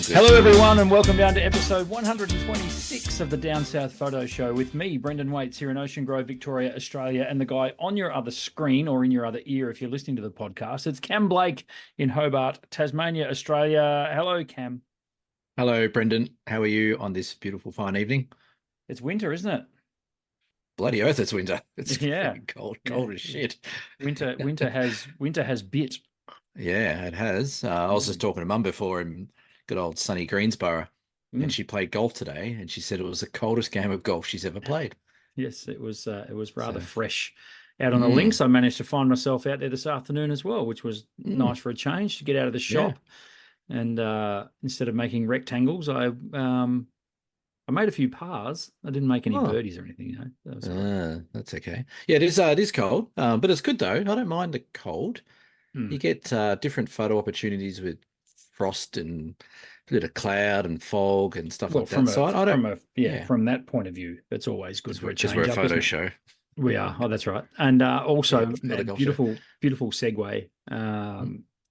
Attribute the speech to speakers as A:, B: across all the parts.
A: good.
B: Hello, everyone, and welcome down to episode 126 of the Down South Photo Show with me, Brendan Waits, here in Ocean Grove, Victoria, Australia, and the guy on your other screen or in your other ear if you're listening to the podcast. It's Cam Blake in Hobart, Tasmania, Australia. Hello, Cam.
A: Hello, Brendan. How are you on this beautiful, fine evening?
B: It's winter, isn't it?
A: Bloody oath, it's winter. It's
B: Yeah.
A: cold
B: Yeah.
A: as shit.
B: Winter has bit.
A: Yeah, it has. I was just talking to Mum before in good old sunny Greensboro, and she played golf today, and she said it was the coldest game of golf she's ever played.
B: Yes, it was rather
A: So,
B: fresh out on the links. I managed to find myself out there this afternoon as well, which was nice for a change to get out of the shop. And instead of making rectangles, I made a few pars. I didn't make any birdies or anything, you know. That was
A: that's okay. Yeah, it is cold, but it's good though. I don't mind the cold. You get different photo opportunities with frost and a bit of cloud and fog and stuff like that.
B: From that point of view, it's always good for a change.
A: Because we're a photo show.
B: We are. Oh, that's right. And also,
A: not a
B: a
A: golf
B: beautiful segue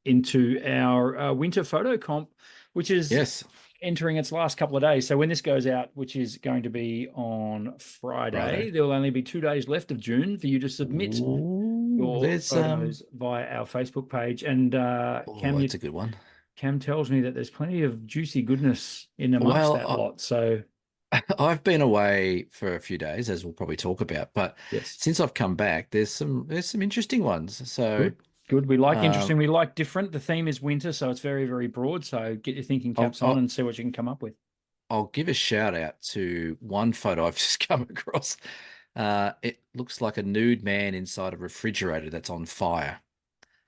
B: into our winter photo comp, which is entering its last couple of days. So when this goes out, which is going to be on Friday, there will only be 2 days left of June for you to submit your photos via our Facebook page. And Cam,
A: that's a good one.
B: Cam tells me that there's plenty of juicy goodness in amongst that lot. So
A: I've been away for a few days, as we'll probably talk about, but since I've come back, there's some interesting ones. So
B: good. We like interesting. We like different. The theme is winter, so it's very, very broad. So get your thinking caps on and see what you can come up with.
A: I'll give a shout out to one photo I've just come across. It looks like a nude man inside a refrigerator that's on fire.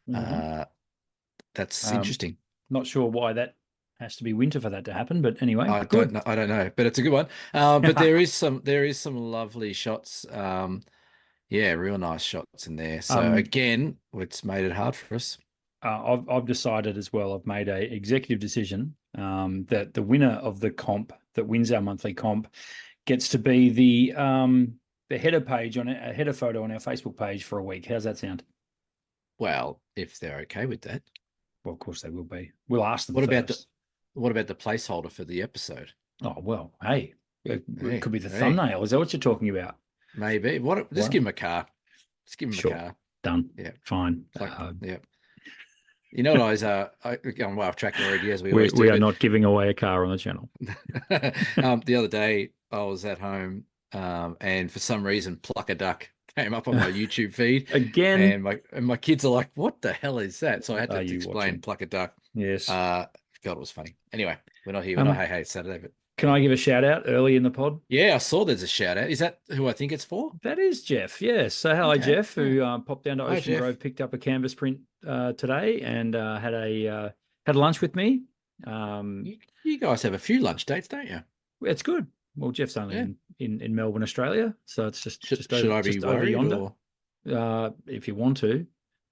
A: That's interesting.
B: Not sure why that has to be winter for that to happen, but anyway,
A: I don't know, but it's a good one. But there is some lovely shots. Real nice shots in there. So again, it's made it hard for us.
B: I've decided as well. I've made a executive decision that the winner of the comp that wins our monthly comp gets to be the header page on a header photo on our Facebook page for a week. How's that sound?
A: Well, if they're okay with that.
B: Well, of course they will be. We'll ask them.
A: What about the placeholder for the episode?
B: Oh well, hey, it could be the thumbnail. Is that what you're talking about?
A: Maybe. Just give him a car. Just give him a car.
B: Done.
A: Yeah.
B: Fine.
A: You know what I'm going way off track already, as we always do.
B: We are not giving away a car on the channel.
A: The other day I was at home and for some reason Pluck a Duck came up on my YouTube feed
B: again,
A: and my kids are like, "What the hell is that?" So I had to explain Pluck a Duck.
B: Yes.
A: God, it was funny. Anyway, we're not here. We're not Hey Saturday, but
B: can I give a shout out early in the pod?
A: Yeah, I saw there's a shout out. Is that who I think it's for?
B: That is Jeff. Yes. So hello, Jeff, who popped down to Ocean Grove, picked up a canvas print today, and had lunch with me.
A: You guys have a few lunch dates, don't you?
B: It's good. Well, Jeff's only in Melbourne, Australia, so it's just
A: should I be worried
B: over yonder. If you want to,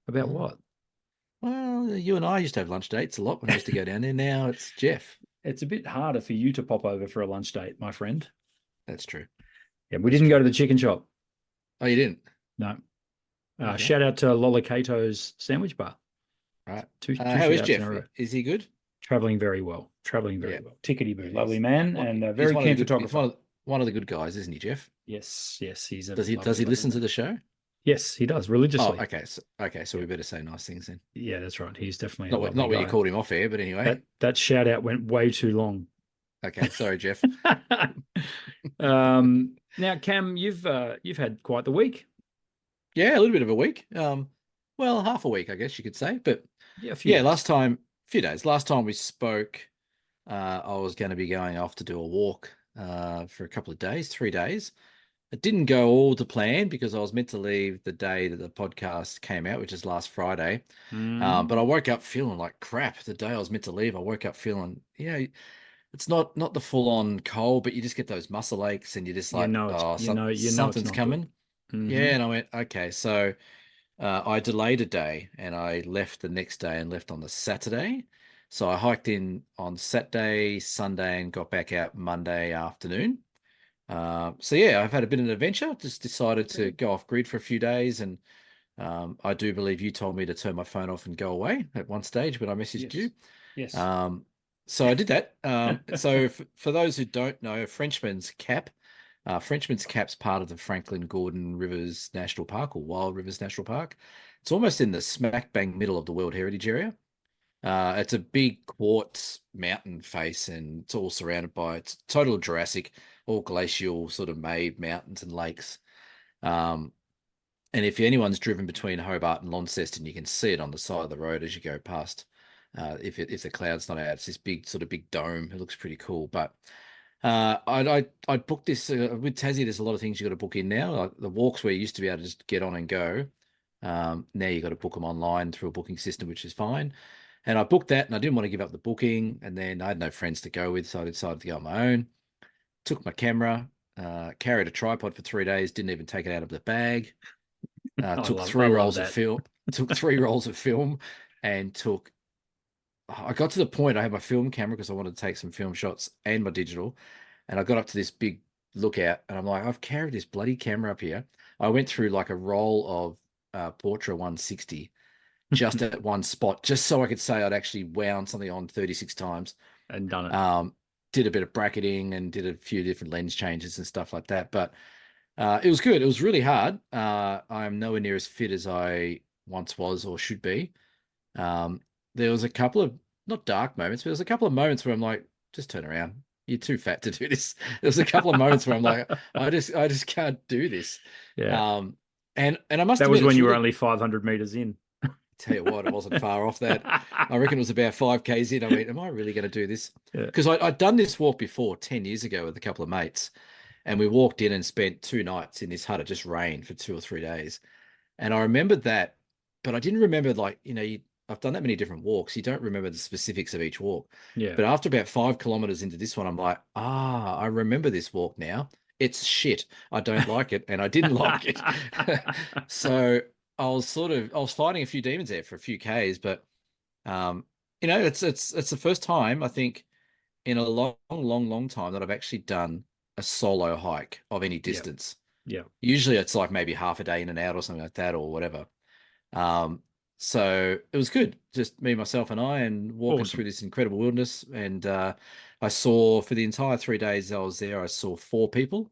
B: about what?
A: Well, you and I used to have lunch dates a lot when I used to go down there. Now it's Jeff.
B: It's a bit harder for you to pop over for a lunch date, my friend.
A: That's true.
B: Yeah, we didn't go to the chicken shop.
A: Oh, you didn't?
B: No. Shout out to Lola Cato's Sandwich Bar.
A: Right.
B: How
A: is Jeff? Is he good?
B: Traveling very well. Tickety boo. Lovely man and very keen photographer.
A: He's one of the good guys, isn't he, Jeff?
B: Yes. He's
A: does he listen to the show?
B: Yes, he does religiously.
A: Oh, okay. So we better say nice things then.
B: Yeah, that's right. He's definitely
A: not when you called him off air, but anyway.
B: That shout out went way too long.
A: Okay, sorry, Jeff.
B: Now, Cam, you've had quite the week.
A: Yeah, a little bit of a week. Well, half a week, I guess you could say. But a few days. Last time we spoke, I was going to be going off to do a walk for a couple of days, 3 days. It didn't go all to plan because I was meant to leave the day that the podcast came out, which is last Friday. But I woke up feeling like crap. The day I was meant to leave, I woke up feeling, it's not the full on cold, but you just get those muscle aches and you're just like, something's coming. Yeah, and I went, okay. So I delayed a day and I left the next day and left on the Saturday. So I hiked in on Saturday, Sunday, and got back out Monday afternoon. I've had a bit of an adventure. Just decided to go off grid for a few days, and I do believe you told me to turn my phone off and go away at one stage when I messaged you.
B: Yes.
A: So I did that. So for those who don't know, Frenchman's Cap's part of the Franklin Gordon Rivers National Park or Wild Rivers National Park. It's almost in the smack bang middle of the World Heritage Area. It's a big quartz mountain face, and it's all surrounded by it's total Jurassic, all glacial sort of made mountains and lakes. Um, and if anyone's driven between Hobart and Launceston, you can see it on the side of the road as you go past. If the cloud's not out, it's this big sort of big dome. It looks pretty cool. But I booked this with Tassie. There's a lot of things you got to book in now. Like the walks where you used to be able to just get on and go. Now you got to book them online through a booking system, which is fine. And I booked that, and I didn't want to give up the booking. And then I had no friends to go with, so I decided to go on my own. Took my camera, carried a tripod for 3 days, didn't even take it out of the bag. Took three rolls of film. Took 3 rolls of film, and took. I got to the point I had my film camera because I wanted to take some film shots and my digital, and I got up to this big lookout, and I'm like, I've carried this bloody camera up here. I went through like a roll of Portra 160 just at one spot, just so I could say I'd actually wound something on 36 times
B: and done it.
A: Did a bit of bracketing and did a few different lens changes and stuff like that. But it was good. It was really hard. I'm nowhere near as fit as I once was or should be. There was a couple of not dark moments, but there was a couple of moments where I'm like, just turn around. You're too fat to do this. There was a couple of moments where I'm like, I just can't do this.
B: Yeah.
A: And I must
B: that
A: admit,
B: was when you were only 500 meters in.
A: Tell you what, it wasn't far off that. I reckon it was about 5Ks in. I mean, am I really going to do this? Because I'd done this walk before 10 years ago with a couple of mates, and we walked in and spent 2 nights in this hut. It just rained for 2 or 3 days. And I remembered that, but I didn't remember, like, I've done that many different walks. You don't remember the specifics of each walk.
B: Yeah.
A: But after about 5 kilometers into this one, I'm like, I remember this walk now. It's shit. I don't like it. And I didn't like it. So I was fighting a few demons there for a few Ks, but it's the first time I think in a long time that I've actually done a solo hike of any distance.
B: Yeah.
A: Usually it's like maybe half a day in and out or something like that or whatever. So it was good. Just me, myself, and I, and walking through this incredible wilderness. And I saw for the entire 3 days I was there, I saw 4 people.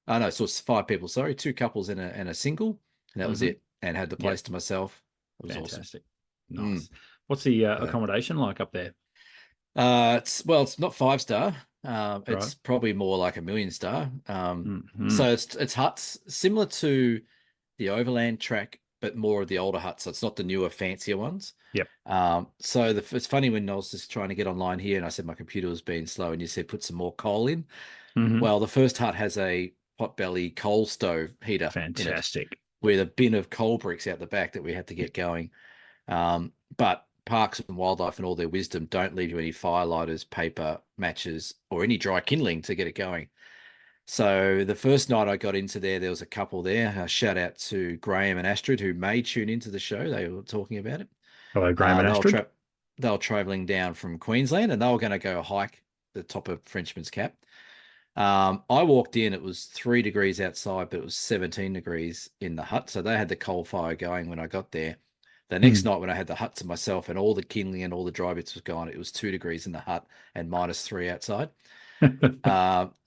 A: No, I saw 5 people, sorry, 2 couples and a single, and that was it. And had the place to myself. It was
B: fantastic.
A: Awesome.
B: Nice. What's the accommodation like up there?
A: It's not 5-star. It's probably more like a 1,000,000-star. So it's huts similar to the overland track, but more of the older huts. So it's not the newer, fancier ones.
B: Yep.
A: So it's funny when I was just trying to get online here, and I said my computer was being slow, and you said put some more coal in. Well, the first hut has a potbelly coal stove heater.
B: Fantastic.
A: With a bin of coal bricks out the back that we had to get going. But Parks and Wildlife and all their wisdom don't leave you any firelighters, paper, matches, or any dry kindling to get it going. So the first night I got into there was a couple there. Shout out to Graham and Astrid, who may tune into the show. They were talking about it.
B: Hello, Graham and Astrid.
A: They were traveling down from Queensland, and they were going to go hike the top of Frenchman's Cap. I walked in, it was 3 degrees outside, but it was 17 degrees in the hut. So they had the coal fire going when I got there. The next night when I had the hut to myself and all the kindling and all the dry bits was gone, it was 2 degrees in the hut and -3 outside.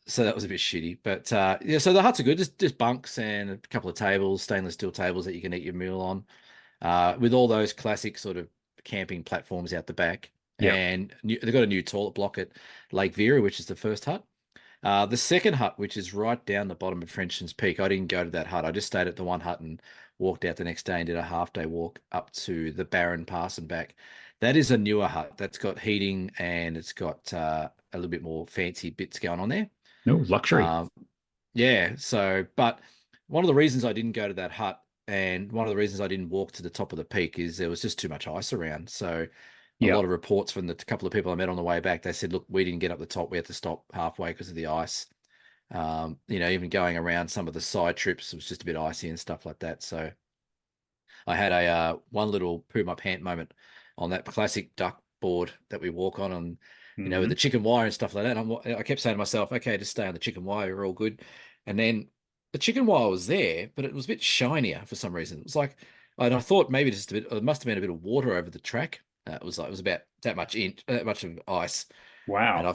A: So that was a bit shitty. But so the huts are good. Just bunks and a couple of tables, stainless steel tables that you can eat your meal on, with all those classic sort of camping platforms out the back.
B: Yep.
A: And they've got a new toilet block at Lake Vera, which is the first hut. The second hut, which is right down the bottom of Frenchman's Peak, I didn't go to that hut. I just stayed at the one hut and walked out the next day and did a half-day walk up to the Barren Pass and back. That is a newer hut. That's got heating and it's got a little bit more fancy bits going on there.
B: No, luxury.
A: Yeah. So, but one of the reasons I didn't go to that hut and one of the reasons I didn't walk to the top of the peak is there was just too much ice around. So a lot of reports from the couple of people I met on the way back, they said, look, we didn't get up the top. We had to stop halfway because of the ice. Even going around some of the side trips, it was just a bit icy and stuff like that. So I had a one little poo my pant moment on that classic duck board that we walk on, and with the chicken wire and stuff like that. And I kept saying to myself, okay, just stay on the chicken wire, we're all good. And then the chicken wire was there, but it was a bit shinier for some reason. It was like, and I thought maybe just it must have been a bit of water over the track. It was about that much that much of ice.
B: Wow.
A: And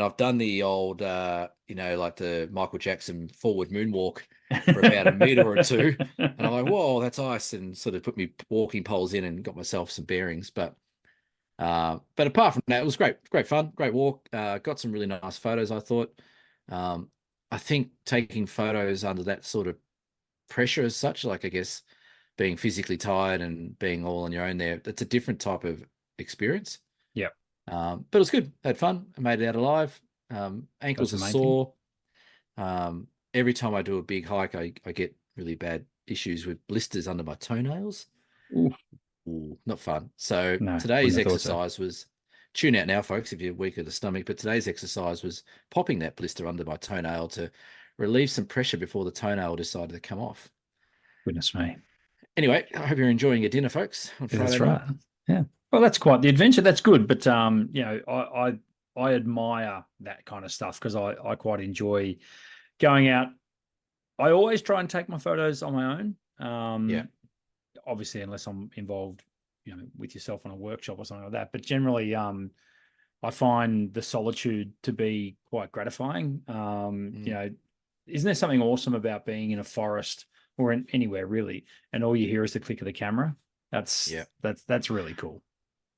A: I've done the old like the Michael Jackson forward moonwalk for about a meter or two. And I'm like, whoa, that's ice, and sort of put me walking poles in and got myself some bearings. But apart from that, it was great fun, great walk. Got some really nice photos, I thought. Um, I think taking photos under that sort of pressure as such, like I guess being physically tired and being all on your own there, that's a different type of experience.
B: Yeah.
A: But it was good. I had fun. I made it out alive. Ankles
B: That's
A: are
B: the main thing.
A: sore. Every time I do a big hike, I get really bad issues with blisters under my toenails.
B: Ooh,
A: Ooh, not fun. So
B: no,
A: today's
B: wouldn't have thought so.
A: exercise was tune out now, folks, if you're weak of the stomach. But today's exercise was popping that blister under my toenail to relieve some pressure before the toenail decided to come off.
B: Goodness me.
A: Anyway, I hope you're enjoying your dinner, folks, on
B: Yeah,
A: Friday
B: that's
A: night.
B: right. Yeah. Well, that's quite the adventure. That's good. But I admire that kind of stuff because I quite enjoy going out. I always try and take my photos on my own.
A: Yeah.
B: Obviously, unless I'm involved, with yourself on a workshop or something like that. But generally, I find the solitude to be quite gratifying. Isn't there something awesome about being in a forest or anywhere really, and all you hear is the click of the camera? That's really cool.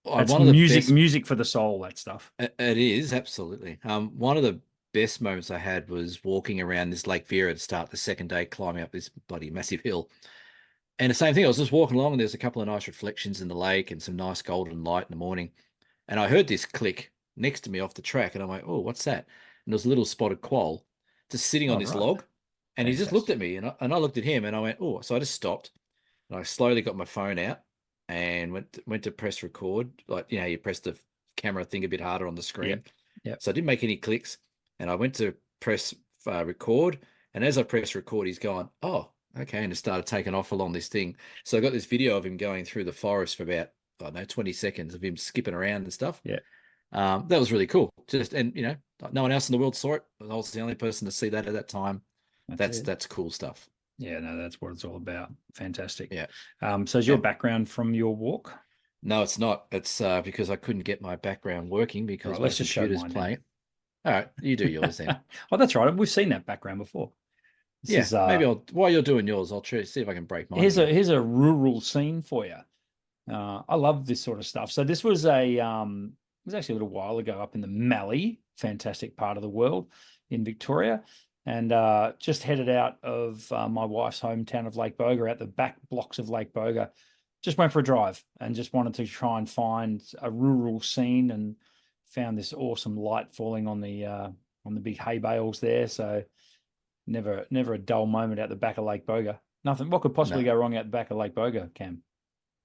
B: That's
A: One of the
B: music for the soul, that stuff.
A: It is absolutely. One of the best moments I had was walking around this Lake Vera to start the second day, climbing up this bloody massive hill. And the same thing, I was just walking along, and there's a couple of nice reflections in the lake and some nice golden light in the morning. And I heard this click next to me off the track, and I'm like, oh, what's that? And there was a little spotted quoll just sitting on
B: Oh,
A: this
B: right.
A: log. And he just looked
B: Fantastic.
A: at me, and I looked at him, and I went, oh. So I just stopped, and I slowly got my phone out and went to press record. Like, you press the camera thing a bit harder on the screen.
B: Yep. Yep.
A: So I didn't make any clicks. And I went to press record. And as I pressed record, he's gone, oh, okay. And it started taking off along this thing. So I got this video of him going through the forest for about, I don't know, 20 seconds of him skipping around and stuff.
B: Yeah.
A: That was really cool. And no one else in the world saw it. I was the only person to see that at that time. That's cool stuff.
B: Yeah, no, that's what it's all about. Fantastic.
A: Yeah.
B: So is your background from your walk?
A: No, it's not. It's because I couldn't get my background working because my computer's playing. All right, you do yours then.
B: Oh, that's right. We've seen that background before.
A: Maybe while you're doing yours, I'll try see if I can break mine.
B: Here's a rural scene for you. I love this sort of stuff. So this was it was actually a little while ago up in the Mallee, fantastic part of the world in Victoria, and just headed out of my wife's hometown of Lake Boga, out the back blocks of Lake Boga. Just went for a drive and just wanted to try and find a rural scene, and found this awesome light falling on the big hay bales there. So never a dull moment out the back of Lake Boga. Nothing. What could possibly go wrong out the back of Lake Boga, Cam?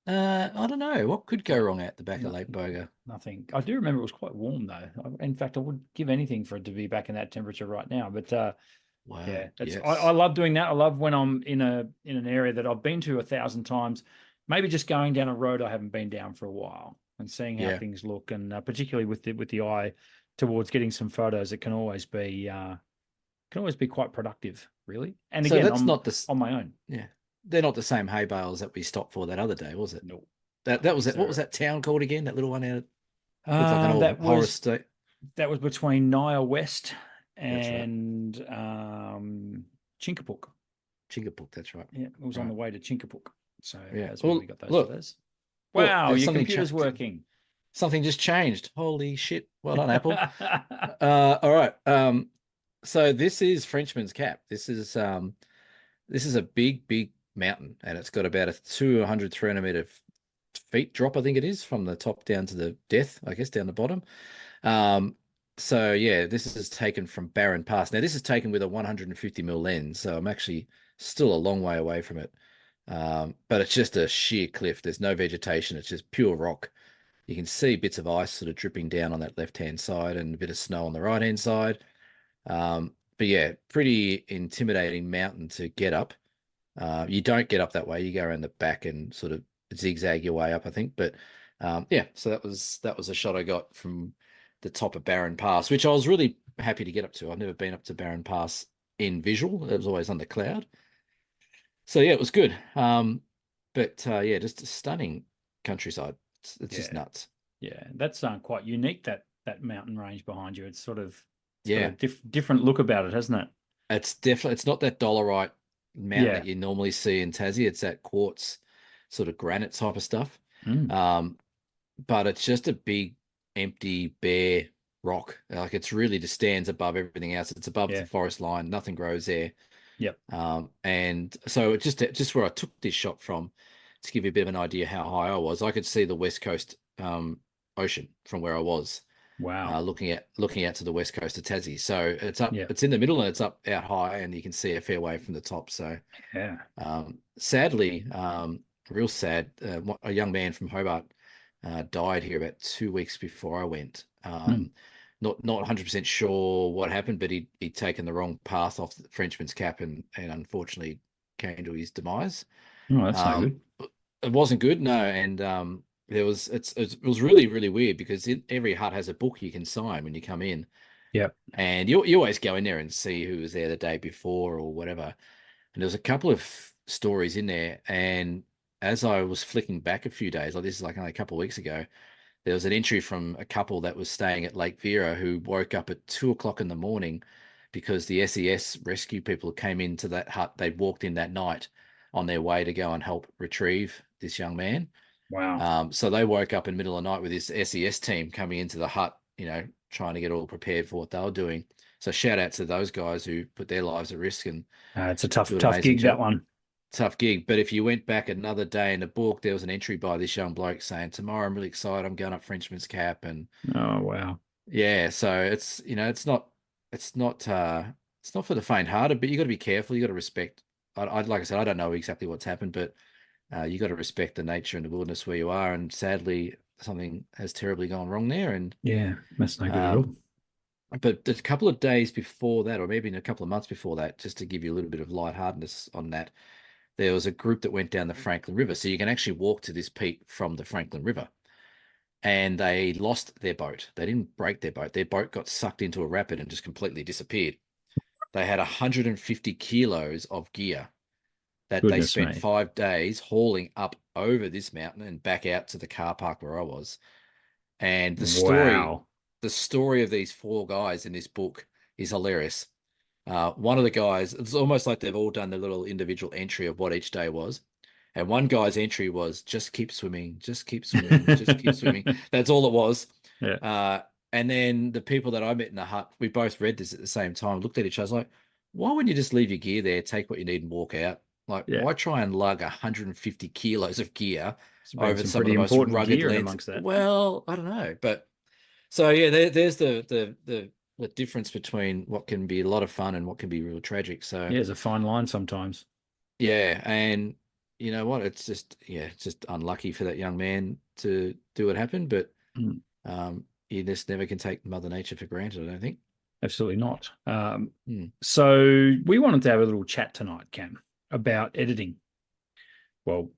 A: I don't know. What could go wrong at the back of Lake Boga?
B: Nothing. I do remember it was quite warm though. In fact, I would give anything for it to be back in that temperature right now. But
A: wow,
B: yeah,
A: yes.
B: I love doing that. I love when I'm in an area that I've been to 1,000 times. Maybe just going down a road I haven't been down for a while and seeing how things look, and particularly with the eye towards getting some photos, it can always be quite productive, really. And
A: so
B: again,
A: that's not this
B: on my own.
A: Yeah, they're not the same hay bales that we stopped for that other day, was it?
B: No.
A: That was it. What was that town called again? That little one out. Looks like an old
B: that
A: horror
B: was
A: state.
B: That was between Naya West
A: That's right.
B: and Chincopook.
A: Chincopook, that's right.
B: Yeah, it was on the way to Chincopook. So that's
A: well,
B: where we got those
A: look,
B: photos. Wow,
A: look,
B: your computer's working.
A: Something just changed. Holy shit. Well done, Apple. All right. So this is Frenchman's Cap. This is a big mountain, and it's got about a 200, 300 meter feet drop, I think it is, from the top down to the depth, I guess, down the bottom. So yeah, this is taken from Barren Pass. Now this is taken with a 150mm lens, so I'm actually still a long way away from it. But it's just a sheer cliff. There's no vegetation. It's just pure rock. You can see bits of ice sort of dripping down on that left-hand side and a bit of snow on the right-hand side. But yeah, pretty intimidating mountain to get up. You don't get up that way. You go around the back and sort of zigzag your way up, I think. But yeah, so that was a shot I got from the top of Barren Pass, which I was really happy to get up to. I've never been up to Barren Pass in visual. It was always under cloud. So yeah, it was good. But yeah, just a stunning countryside. It's just nuts.
B: Yeah, that's quite unique, that mountain range behind you. It's sort of
A: Yeah,
B: different look about it, hasn't it?
A: it's definitely, it's not that dolerite mountain
B: Yeah.
A: that you normally see in Tassie. It's that quartz sort of granite type of stuff.
B: Mm.
A: But it's just a big, empty, bare rock. Like it's really just stands above everything else. It's above the
B: Yeah.
A: forest line. Nothing grows there.
B: Yep.
A: And so it's just where I took this shot from, to give you a bit of an idea how high I was. I could see the west coast ocean from where I was,
B: Wow.
A: looking out to the west coast of Tassie. So it's up,
B: Yeah.
A: it's in the middle and it's up out high, and you can see a fair way from the top. So
B: Yeah.
A: sadly, real sad, a young man from Hobart died here about 2 weeks before I went.
B: Mm.
A: Not 100% sure what happened, but he'd taken the wrong path off the Frenchman's Cap, and unfortunately came to his demise.
B: Oh, that's no
A: Um,
B: good.
A: it wasn't good, no, and it was really, really weird, because every hut has a book you can sign when you come in,
B: Yep.
A: and you always go in there and see who was there the day before or whatever. And there was a couple of stories in there, and as I was flicking back a few days, like this is like only a couple of weeks ago, there was an entry from a couple that was staying at Lake Vera who woke up at 2 o'clock in the morning because the SES rescue people came into that hut. They'd walked in that night on their way to go and help retrieve this young man.
B: Wow.
A: So they woke up in the middle of the night with this SES team coming into the hut, trying to get all prepared for what they were doing. So shout out to those guys who put their lives at risk and
B: It's a
A: do an
B: tough
A: amazing
B: gig, that
A: job.
B: one.
A: Tough gig. But if you went back another day in the book, there was an entry by this young bloke saying, "Tomorrow I'm really excited. I'm going up Frenchman's Cap." And
B: Oh, wow.
A: yeah, so it's not it's not for the faint-hearted, but you got to be careful. You got to respect. Like I said, I don't know exactly what's happened, but you got to respect the nature and the wilderness where you are. And sadly, something has terribly gone wrong there. And
B: Yeah, that's no good at all.
A: um, but a couple of days before that, or maybe in a couple of months before that, just to give you a little bit of lightheartedness on that, there was a group that went down the Franklin River. So you can actually walk to this peak from the Franklin River. And they lost their boat. They didn't break their boat. Their boat got sucked into a rapid and just completely disappeared. They had 150 kilos of gear that they
B: Goodness
A: spent
B: me.
A: 5 days hauling up over this mountain and back out to the car park where I was. And
B: Wow.
A: the story of these four guys in this book is hilarious. One of the guys, it's almost like they've all done their little individual entry of what each day was. And one guy's entry was just keep swimming, just keep swimming, just keep swimming. That's all it was.
B: Yeah.
A: And then the people that I met in the hut, we both read this at the same time, looked at each other like, why wouldn't you just leave your gear there, take what you need and walk out? Like,
B: Yeah.
A: why try and lug 150 kilos of gear
B: There's been
A: over
B: some
A: some of
B: pretty
A: the most
B: important
A: rugged
B: gear in
A: lands?
B: amongst that.
A: Well, I don't know. But so yeah, there's the difference between what can be a lot of fun and what can be real tragic. So
B: Yeah, there's a fine line sometimes.
A: yeah, and you know what? It's just unlucky for that young man to do what happened, but
B: Mm.
A: You just never can take Mother Nature for granted, I don't think.
B: Absolutely not. So we wanted to have a little chat tonight, Cam, about editing. Well,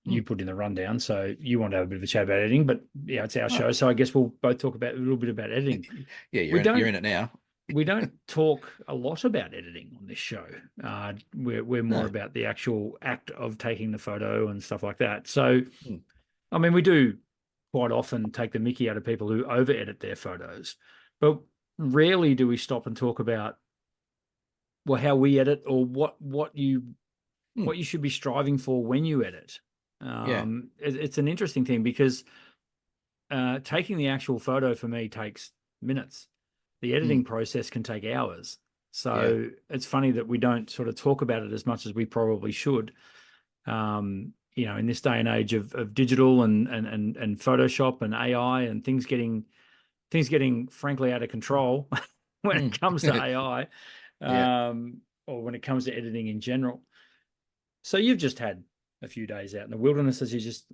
B: you put in the rundown, so you want to have a bit of a chat about editing, but yeah, it's our show, so I guess we'll both talk about a little bit about editing.
A: Yeah, you're in it now.
B: We don't talk a lot about editing on this show. We're more about the actual act of taking the photo and stuff like that. So, I mean, we do quite often take the mickey out of people who over edit their photos, but rarely do we stop and talk about, well, how we edit or what you should be striving for when you edit. It's an interesting thing because taking the actual photo for me takes minutes. The editing process can take hours. So it's funny that we don't sort of talk about it as much as we probably should. In this day and age of digital and Photoshop and AI and things getting frankly out of control when it comes to AI, or when it comes to editing in general. So you've just had a few days out in the wilderness, as you just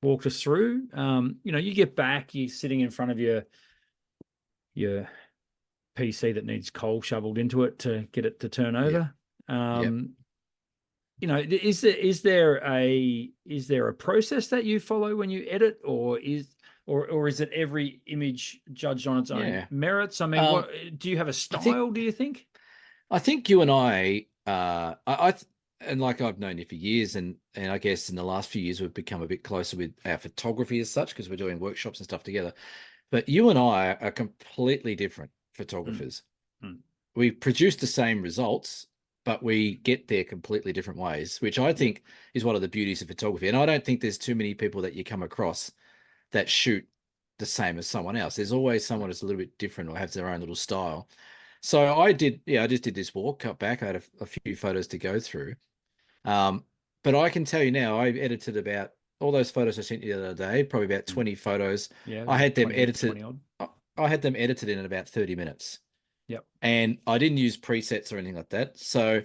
B: walked us through. You get back, you're sitting in front of your PC that needs coal shoveled into it to get it to turn over. Is there a process that you follow when you edit, or is it every image judged on its own merits? I mean, what do you have a style? Do you think?
A: I think you and I and like I've known you for years, and I guess in the last few years we've become a bit closer with our photography as such because we're doing workshops and stuff together. But you and I are completely different
B: Mm.
A: photographers.
B: Mm.
A: We produce the same results, but we get there completely different ways, which I
B: Yeah.
A: think is one of the beauties of photography. And I don't think there's too many people that you come across that shoot the same as someone else. There's always someone that's a little bit different or has their own little style. So I did, yeah, I just did this walk, cut back. I had a few photos to go through. Um, but I can tell you now, I've edited about all those photos I sent you the other day, probably about
B: Mm.
A: 20 photos.
B: Yeah,
A: I had them
B: 20,
A: edited.
B: 20 odd.
A: I had them edited in about 30 minutes.
B: Yep.
A: And I didn't use presets or anything like that. So,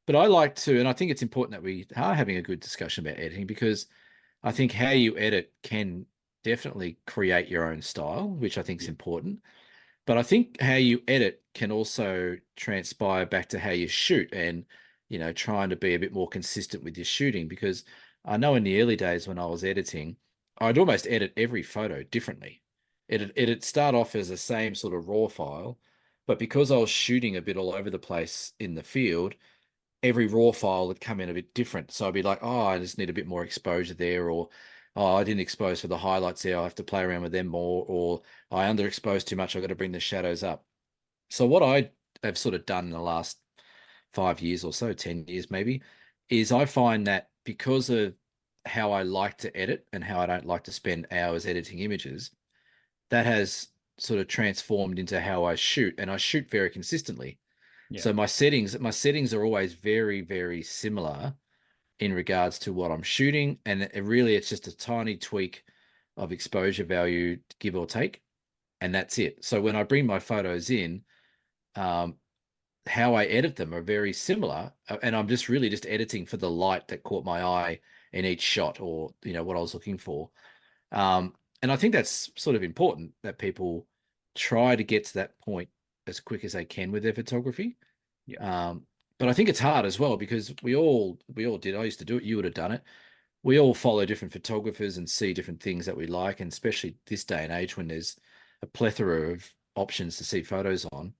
A: but I like to, and I think it's important that we are having a good discussion about editing because I think how you edit can definitely create your own style, which I think is
B: Yeah.
A: important. But I think how you edit can also transpire back to how you shoot and, trying to be a bit more consistent with your shooting. Because I know in the early days when I was editing, I'd almost edit every photo differently. It'd start off as the same sort of raw file, but because I was shooting a bit all over the place in the field, every raw file would come in a bit different. So I'd be like, oh, I just need a bit more exposure there, or oh, I didn't expose for the highlights there. I have to play around with them more, or I underexposed too much. I've got to bring the shadows up. So what I have sort of done in the last 5 years or so, 10 years maybe, is I find that because of how I like to edit and how I don't like to spend hours editing images, that has sort of transformed into how I shoot, and I shoot very consistently.
B: Yeah.
A: So my settings are always very, very similar in regards to what I'm shooting. And it's just a tiny tweak of exposure value, give or take. And that's it. So when I bring my photos in, um, how I edit them are very similar. And I'm just really just editing for the light that caught my eye in each shot or, what I was looking for. And I think that's sort of important that people try to get to that point as quick as they can with their photography.
B: Yeah.
A: Um, but I think it's hard as well because we all did. I used to do it. You would have done it. We all follow different photographers and see different things that we like, and especially this day and age when there's a plethora of options to see photos on.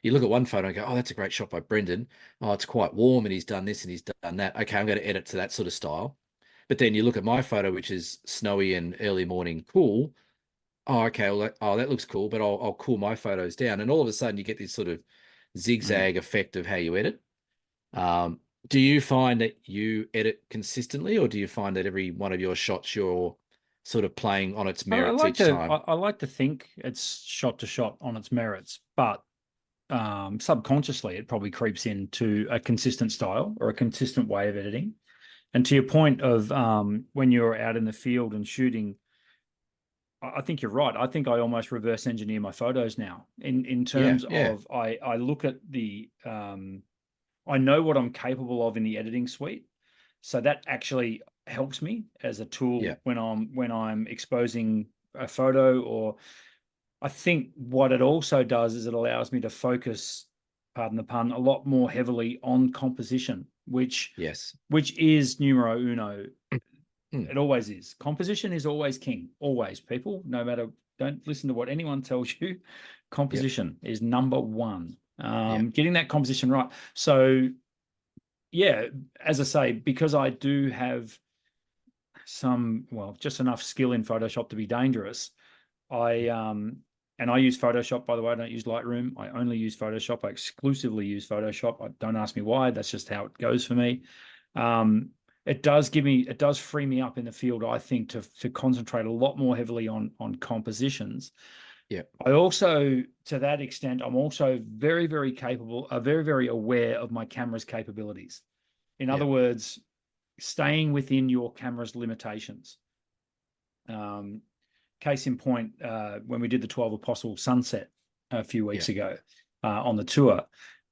A: You look at one photo and go, "Oh, that's a great shot by Brendan. Oh, it's quite warm, and he's done this and he's done that. Okay, I'm going to edit to that sort of style." But then you look at my photo, which is snowy and early morning cool. Oh, okay. Well, that looks cool, but I'll cool my photos down, and all of a sudden you get this sort of
B: Mm.
A: zigzag effect of how you edit. Um, do you find that you edit consistently, or do you find that every one of your shots you're sort of playing on its
B: I
A: merits
B: like
A: each
B: to
A: time?
B: I like to think it's shot to shot on its merits, but subconsciously it probably creeps into a consistent style or a consistent way of editing. And to your point of when you're out in the field and shooting, I think you're right. I think I almost reverse engineer my photos now in
A: Yeah,
B: terms
A: yeah,
B: of I look at the I know what I'm capable of in the editing suite. So that actually helps me as a
A: yeah,
B: tool when I'm exposing a photo. Or I think what it also does is it allows me to focus, pardon the pun, a lot more heavily on composition, which
A: yes.
B: which is numero uno.
A: Mm,
B: It always is. Composition is always king. Always, people. No matter, don't listen to what anyone tells you.
A: yep,
B: Composition is number one.
A: yep,
B: Getting that composition right. So yeah, as I say, because I do have just enough skill in Photoshop to be dangerous. I and I use Photoshop, by the way. I don't use Lightroom. I only use Photoshop. I exclusively use Photoshop. Don't ask me why. That's just how it goes for me. Um, it does free me up in the field, I think, to concentrate a lot more heavily on compositions.
A: yep,
B: I also, to that extent, I'm also very, very capable, very, very aware of my camera's capabilities. In other
A: yep,
B: words, staying within your camera's limitations. Um, Case in point, when we did the 12 Apostle Sunset a few weeks
A: yep,
B: ago on the tour,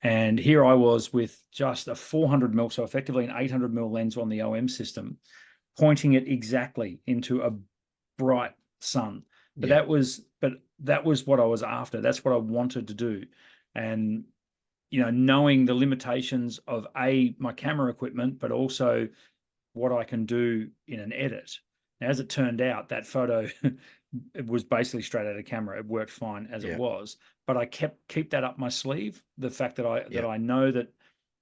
B: and here I was with just a 400 mil, so effectively an 800 mil lens on the OM system, pointing it exactly into a bright sun. But
A: yep,
B: that was what I was after. That's what I wanted to do, and knowing the limitations of my camera equipment, but also what I can do in an edit. Now, as it turned out, that photo it was basically straight out of camera. It worked fine as it
A: yep,
B: was, but I keep that up my sleeve. The fact that I
A: yep,
B: know that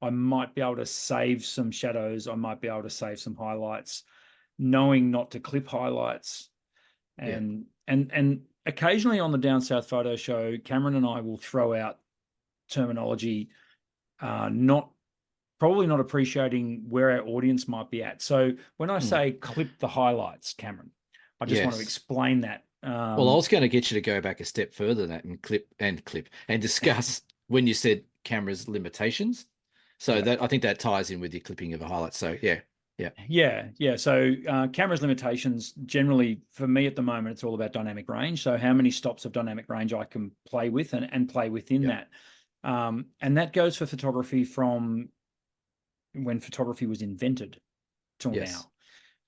B: I might be able to save some shadows. I might be able to save some highlights, knowing not to clip highlights. And occasionally on the Down South Photo Show, Cameron and I will throw out terminology, probably not appreciating where our audience might be at. So when I say clip the highlights, Cameron, I just want to explain that.
A: Well, I was going to get you to go back a step further than that and clip and discuss when you said camera's limitations. So that I think that ties in with your clipping of a highlight. So yeah.
B: So camera's limitations generally for me at the moment, it's all about dynamic range. So how many stops of dynamic range I can play with and play within that. And that goes for photography from when photography was invented till now.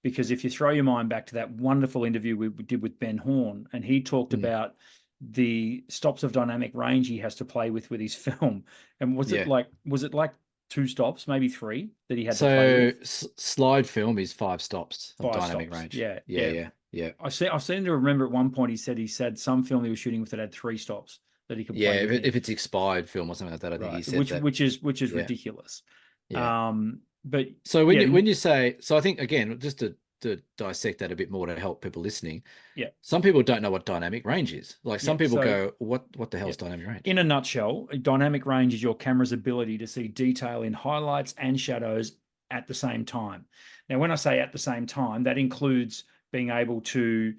B: Because if you throw your mind back to that wonderful interview we did with Ben Horn, and he talked about the stops of dynamic range he has to play with his film. And was it like 2 stops, maybe 3 that he had to play with?
A: Slide film is 5 stops of dynamic range.
B: Yeah. I seem to remember at one point he said some film he was shooting with that had 3 stops that he could play with.
A: If it's expired film or something like that, I think he said that.
B: Which is ridiculous. But
A: so when you say, so I think again, just to dissect that a bit more to help people listening. Some people don't know what dynamic range is. Like some people go, what the hell is dynamic range?
B: In a nutshell, dynamic range is your camera's ability to see detail in highlights and shadows at the same time. Now, when I say at the same time, that includes being able to,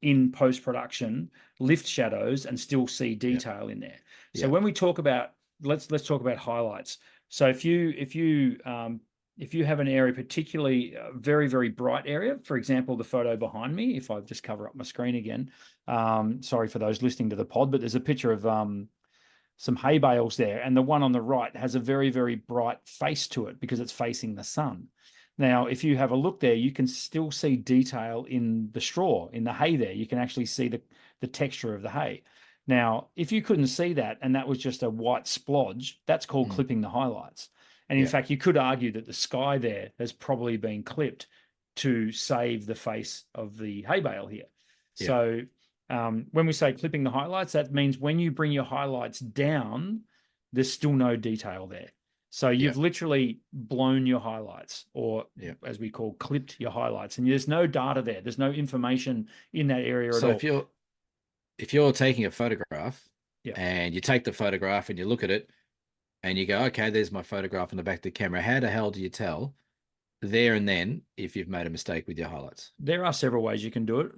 B: in post-production, lift shadows and still see detail in there. So when we talk about, let's talk about highlights. So if you have an area, particularly a very, very bright area, for example, the photo behind me, if I just cover up my screen again, sorry for those listening to the pod, but there's a picture of some hay bales there. And the one on the right has a very, very bright face to it because it's facing the sun. Now, if you have a look there, you can still see detail in the straw, in the hay there. You can actually see the texture of the hay. Now, if you couldn't see that and that was just a white splodge, that's called clipping the highlights. And in fact, you could argue that the sky there has probably been clipped to save the face of the hay bale here. So when we say clipping the highlights, that means when you bring your highlights down, there's still no detail there. So you've literally blown your highlights, or as we call, clipped your highlights, and there's no data there. There's no information in that area at all.
A: So if you're taking a photograph and you take the photograph and you look at it and you go, okay, there's my photograph in the back of the camera. How the hell do you tell there and then if you've made a mistake with your highlights?
B: There are several ways you can do it.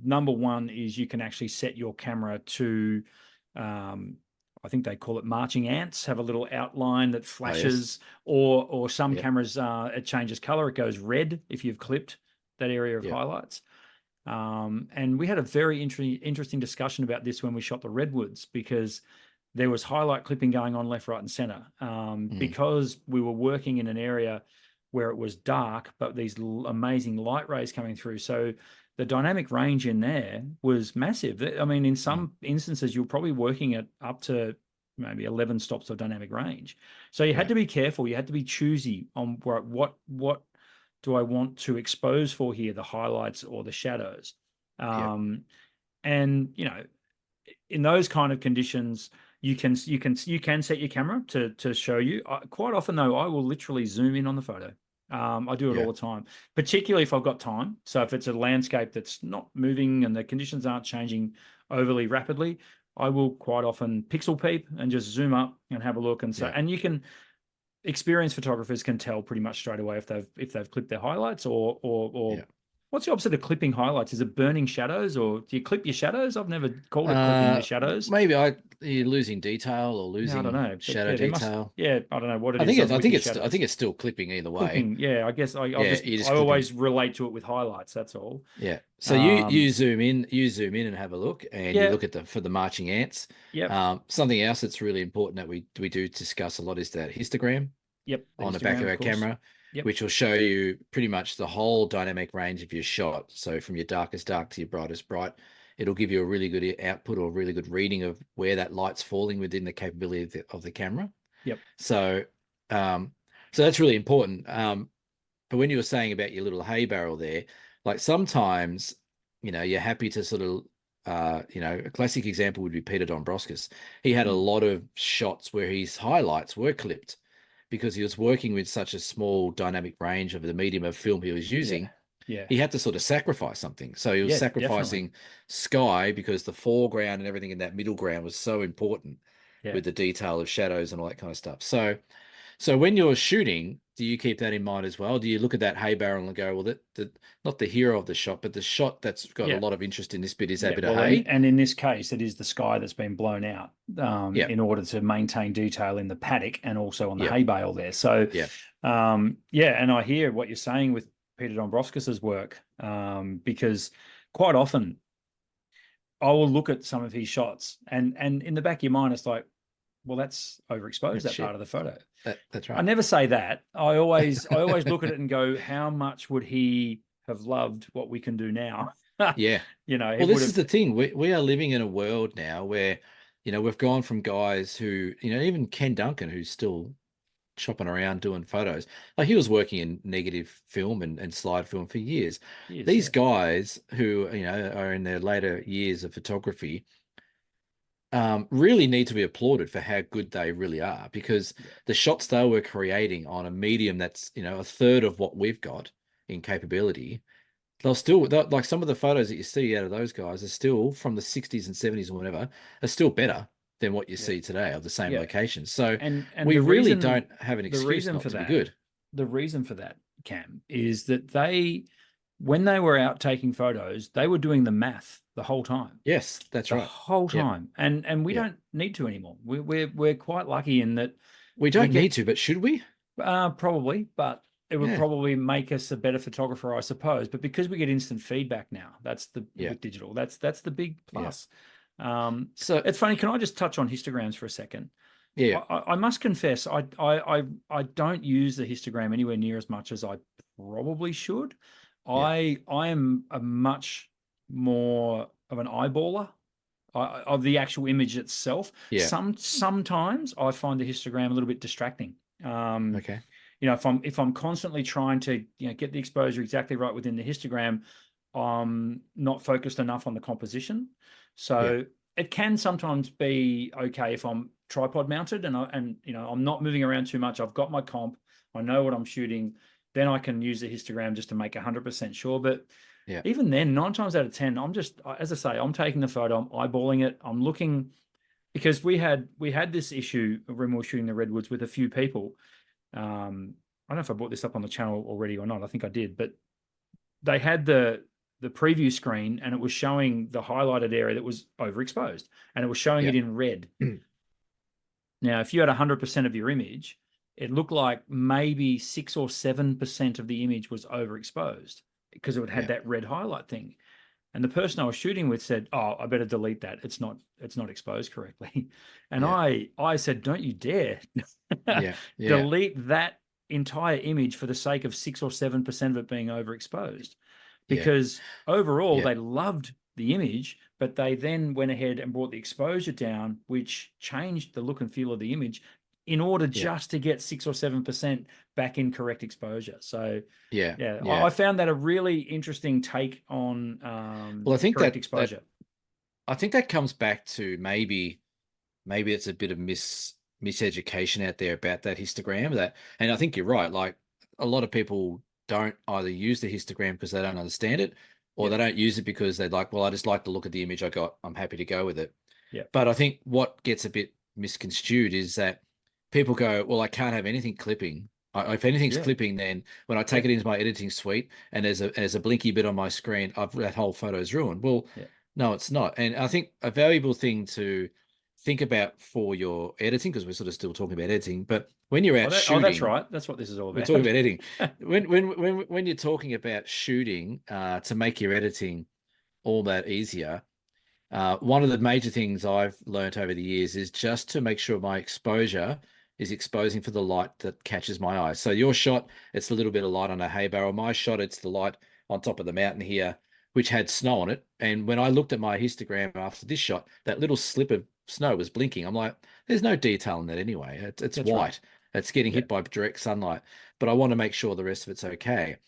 B: Number one is you can actually set your camera to, I think they call it marching ants, have a little outline that flashes, or some cameras, it changes color. It goes red if you've clipped that area of highlights. And we had a very interesting discussion about this when we shot the Redwoods, because there was highlight clipping going on left, right, and center. Because we were working in an area where it was dark, but these amazing light rays coming through. So the dynamic range in there was massive. I mean, in some instances, you're probably working at up to maybe 11 stops of dynamic range. So you had to be careful. You had to be choosy on what do I want to expose for here, the highlights or the shadows. And, you know, in those kind of conditions, you can set your camera to show you. Quite often, though, I will literally zoom in on the photo. I do it all the time, particularly if I've got time. So if it's a landscape that's not moving and the conditions aren't changing overly rapidly, I will quite often pixel peep and just zoom up and have a look. And so, and you can, experienced photographers can tell pretty much straight away if they've clipped their highlights or what's the opposite of clipping highlights? Is it burning shadows, or do you clip your shadows? I've never called it clipping the shadows.
A: Maybe you're losing detail or losing
B: I don't know.
A: Shadow detail.
B: I don't know what it is.
A: I think it's still clipping either way.
B: Clipping, I guess I always relate to it with highlights. That's all.
A: Yeah. So you zoom in and have a look, and you look at for the marching ants. Something else that's really important that we do discuss a lot is that histogram. On the back of our camera. Which will show you pretty much the whole dynamic range of your shot. So from your darkest dark to your brightest bright, it'll give you a really good output or a really good reading of where that light's falling within the capability of the camera. So that's really important. But when you were saying about your little hay barrel there, like sometimes, you know, you're happy to sort of a classic example would be Peter Dombrowskis. He had a lot of shots where his highlights were clipped because he was working with such a small dynamic range of the medium of film he was using.
B: Yeah.
A: He had to sort of sacrifice something. So he was sacrificing sky because the foreground and everything in that middle ground was so important with the detail of shadows and all that kind of stuff. So when you're shooting, do you keep that in mind as well? Do you look at that hay barrel and go, well, not the hero of the shot, but the shot that's got a lot of interest in this bit is that bit of hay?
B: And in this case, it is the sky that's been blown out in order to maintain detail in the paddock and also on the hay bale there. So, and I hear what you're saying with Peter Dombrowskis's work because quite often I will look at some of his shots and in the back of your mind, it's like, well, that's overexposed, that part of the photo.
A: That's right.
B: I never say that. I always look at it and go, how much would he have loved what we can do now?
A: Yeah. Well, this is the thing. We are living in a world now where, we've gone from guys who, even Ken Duncan, who's still chopping around doing photos. Like he was working in negative film and slide film for years. These guys who, are in their later years of photography, really need to be applauded for how good they really are, because the shots they were creating on a medium that's, a third of what we've got in capability, like some of the photos that you see out of those guys are still from the 60s and 70s or whatever, are still better than what you see today of the same location. So
B: and
A: we really don't have an excuse not to be good.
B: The reason for that, Cam, is that when they were out taking photos, they were doing the math the whole time.
A: Yes, that's right.
B: The whole time. And we don't need to anymore. We're quite lucky in that
A: we don't need to, but should we?
B: Probably, but it would probably make us a better photographer, I suppose. But because we get instant feedback now, that's with digital. That's the big plus. So it's funny. Can I just touch on histograms for a second?
A: Yeah.
B: I must confess, I don't use the histogram anywhere near as much as I probably should. I am a much more of an eyeballer of the actual image itself. Sometimes I find the histogram a little bit distracting.
A: Okay.
B: If I'm constantly trying to get the exposure exactly right within the histogram, I'm not focused enough on the composition. So it can sometimes be okay if I'm tripod mounted and I'm not moving around too much. I've got my comp. I know what I'm shooting. Then I can use the histogram just to make 100% sure. But even then, 9 times out of 10, I'm just, as I say, I'm taking the photo, I'm eyeballing it, I'm looking, because we had this issue when we were shooting the redwoods with a few people. I don't know if I brought this up on the channel already or not. I think I did, but they had the preview screen and it was showing the highlighted area that was overexposed and it was showing it in red. Now, if you had 100% of your image, it looked like maybe 6 or 7% of the image was overexposed because it had that red highlight thing. And the person I was shooting with said, "Oh, I better delete that. It's not exposed correctly." And I said, "Don't you dare delete that entire image for the sake of 6 or 7% of it being overexposed." Because overall they loved the image, but they then went ahead and brought the exposure down, which changed the look and feel of the image in order just to get 6 or 7% back in correct exposure. So I found that a really interesting take on
A: I think
B: correct exposure.
A: I think that comes back to maybe it's a bit of miseducation out there about that histogram, and I think you're right. Like a lot of people don't either use the histogram because they don't understand it, or they don't use it because they're like, well, I just like the look of the image I got, I'm happy to go with it. But I think what gets a bit misconstrued is that people go, well, I can't have anything clipping. If anything's clipping, then when I take it into my editing suite and there's a blinky bit on my screen, that whole photo is ruined. Well, no, it's not. And I think a valuable thing to think about for your editing, because we're sort of still talking about editing, but when you're out shooting,
B: that's right. That's what this is all about.
A: We're talking about editing. when you're talking about shooting, to make your editing all that easier, one of the major things I've learned over the years is just to make sure my exposure is exposing for the light that catches my eye. So your shot, it's a little bit of light on a hay barrel. My shot, it's the light on top of the mountain here, which had snow on it. And when I looked at my histogram after this shot, that little slip of snow was blinking. I'm like, there's no detail in that anyway. It's white. Right. It's getting hit by direct sunlight. But I want to make sure the rest of it's okay.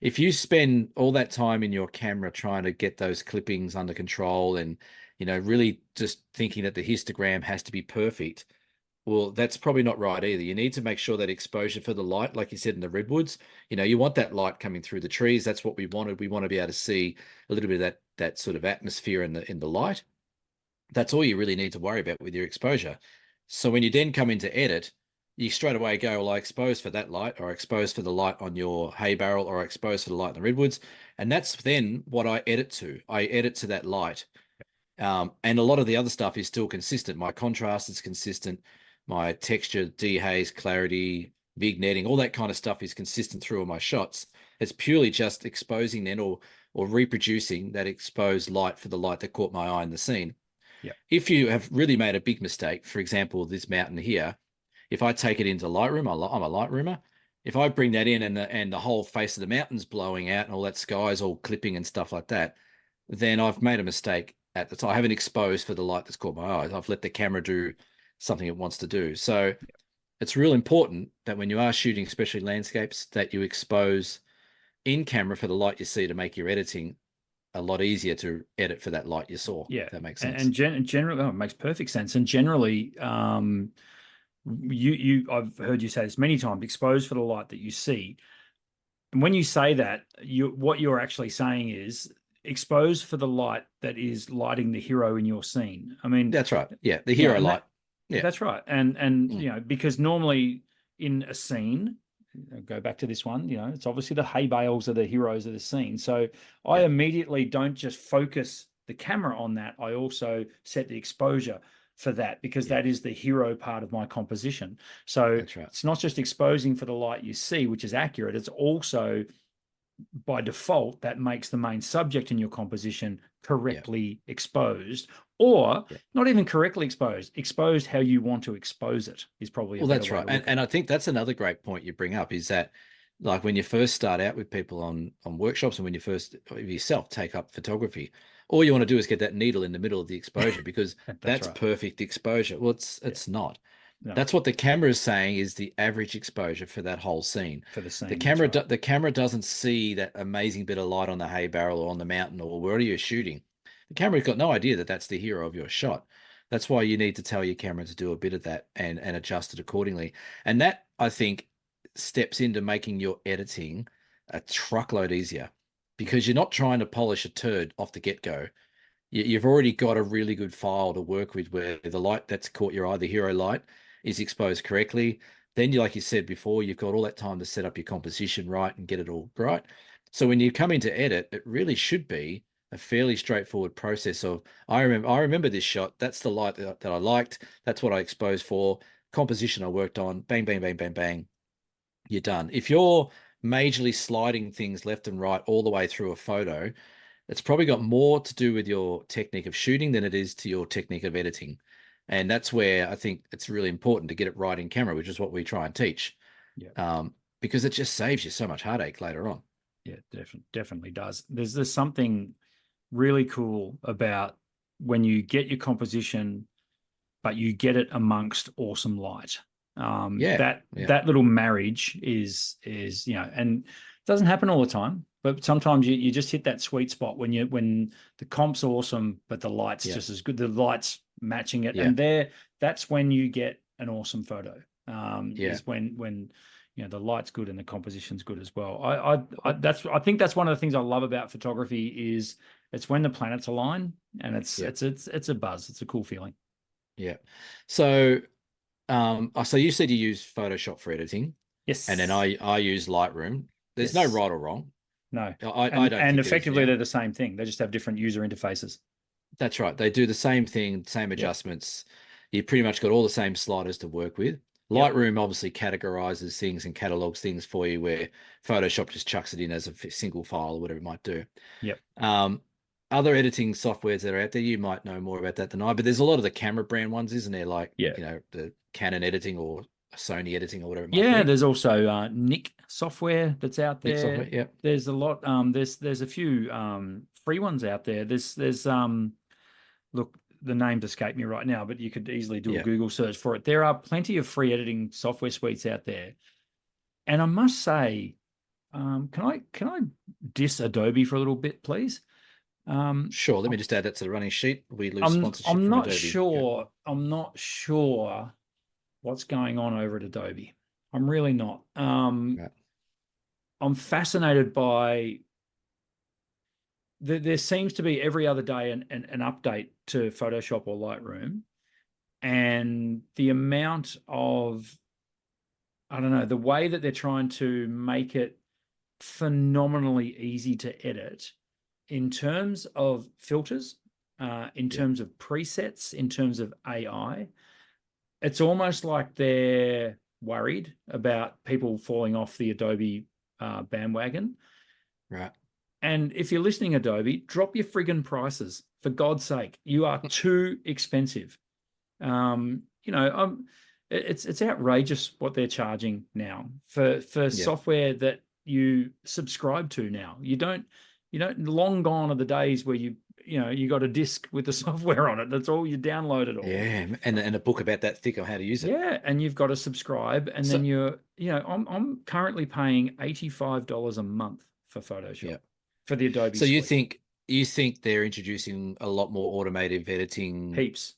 A: if you spend all that time in your camera trying to get those clippings under control and, really just thinking that the histogram has to be perfect, well, that's probably not right either. You need to make sure that exposure for the light, like you said in the redwoods, you want that light coming through the trees. That's what we wanted. We want to be able to see a little bit of that sort of atmosphere in the light. That's all you really need to worry about with your exposure. So when you then come into edit, you straight away go, well, I expose for that light, or I expose for the light on your hay barrel, or I expose for the light in the redwoods. And that's then what I edit to. I edit to that light. And a lot of the other stuff is still consistent. My contrast is consistent. My texture, dehaze, clarity, vignetting, all that kind of stuff is consistent through all my shots. It's purely just exposing then or reproducing that exposed light for the light that caught my eye in the scene.
B: Yeah.
A: If you have really made a big mistake, for example, this mountain here, if I take it into Lightroom, I'm a Lightroomer. If I bring that in and the whole face of the mountain's blowing out and all that sky's all clipping and stuff like that, then I've made a mistake at the time. I haven't exposed for the light that's caught my eyes. I've let the camera do something it wants to do. So it's real important that when you are shooting, especially landscapes, that you expose in camera for the light you see to make your editing a lot easier to edit for that light you saw.
B: Yeah,
A: if that makes sense.
B: And generally, it makes perfect sense. And generally, I've heard you say this many times, expose for the light that you see. And when you say that, what you're actually saying is expose for the light that is lighting the hero in your scene. I mean,
A: that's right. Yeah, the hero light.
B: Yeah, that's right. And because normally in a scene, go back to this one, it's obviously the hay bales are the heroes of the scene. So I immediately don't just focus the camera on that. I also set the exposure for that because that is the hero part of my composition. So it's not just exposing for the light you see, which is accurate. It's also by default that makes the main subject in your composition correctly exposed, or not even correctly exposed how you want to expose it is probably
A: that's right. And I think that's another great point you bring up is that, like, when you first start out with people on workshops and when you first yourself take up photography, all you want to do is get that needle in the middle of the exposure because that's perfect exposure. Well, it's not. No. That's what the camera is saying is the average exposure for that whole scene.
B: For the scene.
A: The camera doesn't see that amazing bit of light on the hay barrel or on the mountain or wherever you're shooting. The camera's got no idea that that's the hero of your shot. That's why you need to tell your camera to do a bit of that and adjust it accordingly. And that, I think, steps into making your editing a truckload easier because you're not trying to polish a turd off the get-go. You've already got a really good file to work with where the light that's caught your eye, the hero light, is exposed correctly. Then, like you said before, you've got all that time to set up your composition right and get it all right. So when you come into edit, it really should be a fairly straightforward process of, I remember this shot. That's the light that I liked. That's what I exposed for. Composition I worked on. Bang, bang, bang, bang, bang. You're done. If you're majorly sliding things left and right all the way through a photo, it's probably got more to do with your technique of shooting than it is to your technique of editing. And that's where I think it's really important to get it right in camera, which is what we try and teach. Because it just saves you so much heartache later on.
B: Yeah, definitely does. There's something really cool about when you get your composition, but you get it amongst awesome light. That little marriage is and it doesn't happen all the time, but sometimes you just hit that sweet spot when the comp's awesome, but the light's just as good. The light's matching it, and that's when you get an awesome photo. Is when the light's good and the composition's good as well. I think that's one of the things I love about photography is it's when the planets align, and it's a buzz. It's a cool feeling.
A: Yeah. So you said you use Photoshop for editing.
B: Yes.
A: And then I use Lightroom. There's no right or wrong.
B: No.
A: I don't.
B: And effectively, they're the same thing. They just have different user interfaces.
A: That's right. They do the same thing, same adjustments. You pretty much got all the same sliders to work with. Lightroom obviously categorizes things and catalogs things for you where Photoshop just chucks it in as a single file or whatever it might do.
B: Yep.
A: Other editing softwares that are out there, you might know more about that than I, but there's a lot of the camera brand ones, isn't there? Like, the Canon editing or Sony editing or whatever it might be.
B: There's also Nick software that's out there.
A: Software,
B: There's a lot. There's a few free ones out there. There's look, the names escape me right now, but you could easily do a Google search for it. There are plenty of free editing software suites out there. And I must say, Can I diss Adobe for a little bit, please?
A: Sure. Let me just add that to the running sheet. We lose
B: I'm
A: sponsorship
B: I'm
A: from
B: not
A: Adobe.
B: sure. I'm not sure what's going on over at Adobe. I'm really not.
A: Right.
B: I'm fascinated by there seems to be every other day an update to Photoshop or Lightroom, and the amount of, I don't know, the way that they're trying to make it phenomenally easy to edit in terms of filters, in terms of presets, in terms of AI. It's almost like they're worried about people falling off the Adobe bandwagon.
A: Right.
B: And if you're listening, Adobe, drop your friggin' prices. For God's sake, you are too expensive. It's outrageous what they're charging now for software that you subscribe to now. You don't long gone are the days where you got a disc with the software on it. That's all, you download it all.
A: Yeah, and a book about that thick on how to use it.
B: Yeah, and you've got to subscribe, and then I'm currently paying $85 a month for Photoshop for the Adobe
A: So you
B: suite.
A: think they're introducing a lot more automated editing
B: Heaps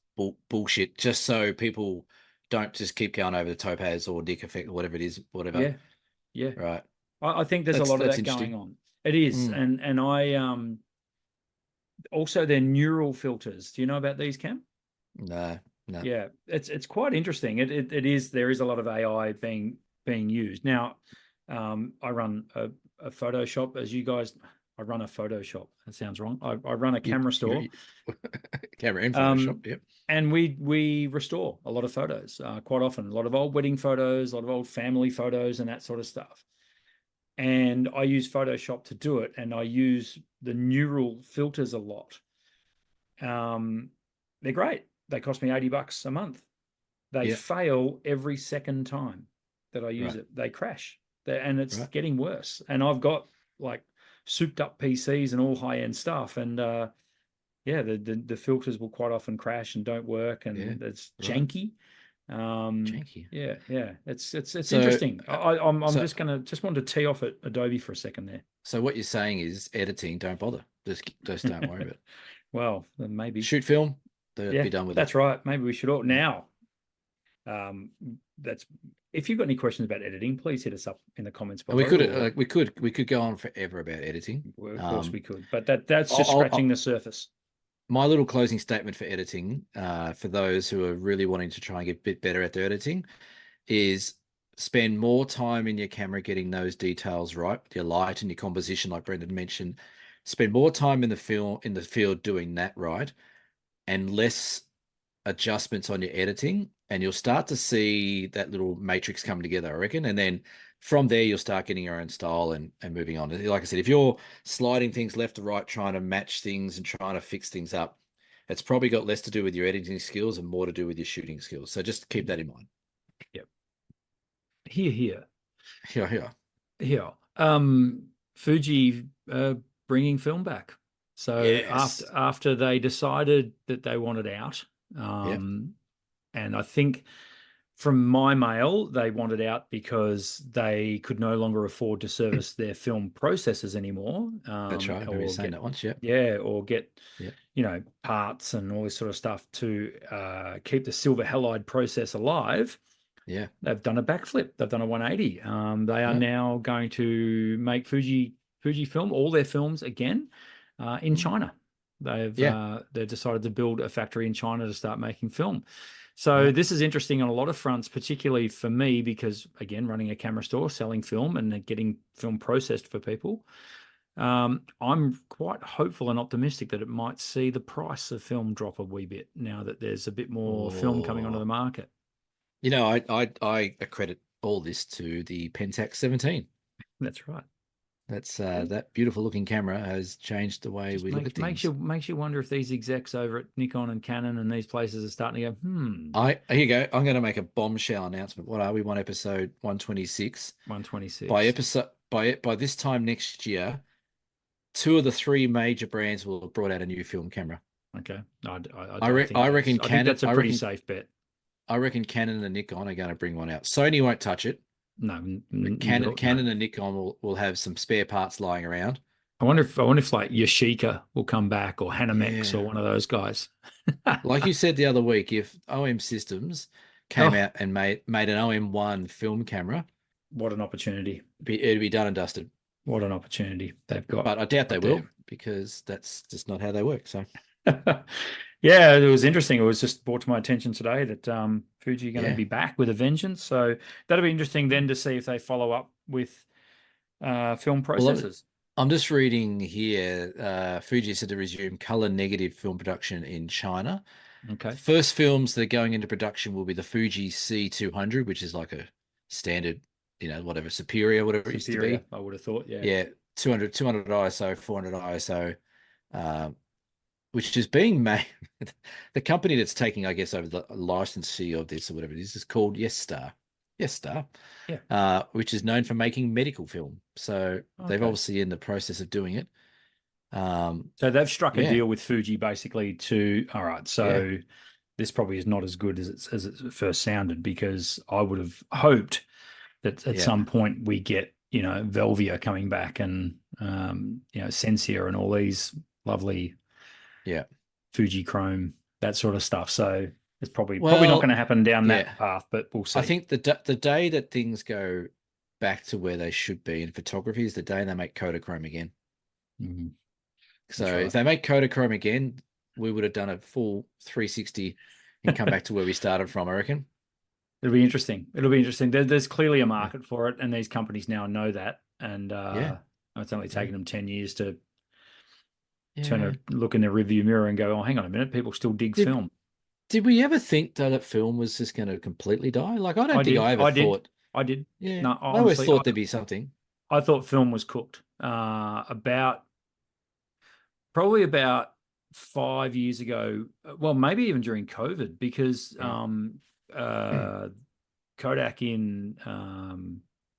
A: bullshit just so people don't just keep going over the topaz or dick effect or whatever it is, whatever.
B: Yeah.
A: Right.
B: I think there's a lot of that going on. It is. And I also, their neural filters. Do you know about these, Cam?
A: No.
B: Yeah, it's quite interesting. It is. There is a lot of AI being used now. I run a Photoshop, as you guys. I run a Photoshop. That sounds wrong. I run a camera store.
A: Camera in Photoshop. Yep.
B: And we restore a lot of photos quite often. A lot of old wedding photos, a lot of old family photos, and that sort of stuff. And I use Photoshop to do it, and I use the neural filters a lot. They're great. They cost me $80 a month. They fail every second time that I use it. They crash, and it's getting worse. And I've got like souped up PCs and all high end stuff, and the filters will quite often crash and don't work, and it's janky.
A: Janky.
B: Yeah. It's interesting. I'm just want to tee off at Adobe for a second there.
A: So what you're saying is editing, don't bother. Just don't worry about it.
B: Well, maybe
A: shoot film. Be done with it.
B: That's right. Maybe we should all now. That's if you've got any questions about editing, please hit us up in the comments below.
A: And we could go on forever about editing.
B: Well, of course we could, but that's just scratching the surface.
A: My little closing statement for editing, for those who are really wanting to try and get a bit better at their editing, is spend more time in your camera getting those details right, your light and your composition, like Brendan mentioned. Spend more time in the field doing that right, and less adjustments on your editing, and you'll start to see that little matrix come together, I reckon. And then from there, you'll start getting your own style and moving on. Like I said, if you're sliding things left to right, trying to match things and trying to fix things up, it's probably got less to do with your editing skills and more to do with your shooting skills. So just keep that in mind.
B: Yep. Here. Fuji bringing film back. So after they decided that they wanted out, and I think from my mail, they wanted out because they could no longer afford to service their film processors anymore.
A: That's right. I remember saying that once.
B: Or get parts and all this sort of stuff to keep the silver halide process alive.
A: Yeah,
B: they've done a backflip. They've done a 180. They are now going to make Fujifilm all their films again in China. They've decided to build a factory in China to start making film. So this is interesting on a lot of fronts, particularly for me, because again, running a camera store, selling film and getting film processed for people, I'm quite hopeful and optimistic that it might see the price of film drop a wee bit now that there's a bit more film coming onto the market.
A: I accredit all this to the Pentax 17.
B: That's right.
A: That's that beautiful looking camera has changed the way we look at things.
B: Makes you wonder if these execs over at Nikon and Canon and these places are starting to go,
A: Here you go. I'm going to make a bombshell announcement. What are we on episode 126?
B: 126.
A: By this time next year, 2 of the 3 major brands will have brought out a new film camera.
B: Okay.
A: I reckon Canon.
B: That's a pretty safe bet.
A: I reckon Canon and Nikon are going to bring one out. Sony won't touch it.
B: No,
A: But Canon and Nikon will have some spare parts lying around.
B: I wonder if like Yashica will come back, or Hanamex, or one of those guys.
A: Like you said the other week, if OM Systems came out and made an OM1 film camera,
B: what an opportunity!
A: It'd be done and dusted.
B: What an opportunity they've got.
A: But I doubt they will, because that's just not how they work. So
B: yeah, it was interesting. It was just brought to my attention today that Fuji are going to be back with a vengeance. So that'll be interesting then to see if they follow up with film processors.
A: I'm just reading here. Fuji said to resume color negative film production in China.
B: Okay.
A: The first films that are going into production will be the Fuji C200, which is like a standard, whatever, superior, whatever it used to be.
B: I would have thought, yeah.
A: Yeah, 200 ISO, 400 ISO, which is being made. The company that's taking, I guess, over the licensee of this or whatever it is called Yes-Star. Yes-Star.
B: Yeah.
A: Which is known for making medical film. So they've obviously in the process of doing it.
B: So they've struck a deal with Fuji basically to, all right, so this probably is not as good as it first sounded, because I would have hoped that at some point we get, Velvia coming back and, Sensia and all these lovely Fuji Chrome, that sort of stuff. So it's probably not going to happen down that path, but we'll see.
A: I think the day that things go back to where they should be in photography is the day they make Kodachrome again.
B: Mm-hmm.
A: So if they make Kodachrome again, we would have done a full 360 and come back to where we started from, I reckon.
B: It'll be interesting. There's clearly a market for it, and these companies now know that. And it's only taken them 10 years to turn a look in their rearview mirror and go, oh, hang on a minute, people still dig film.
A: Did we ever think though that film was just going to completely die? Like, I don't think I ever thought.
B: I did.
A: Yeah.
B: No,
A: I always thought there'd be something.
B: I thought film was cooked. Probably about 5 years ago. Well, maybe even during COVID, because Kodak in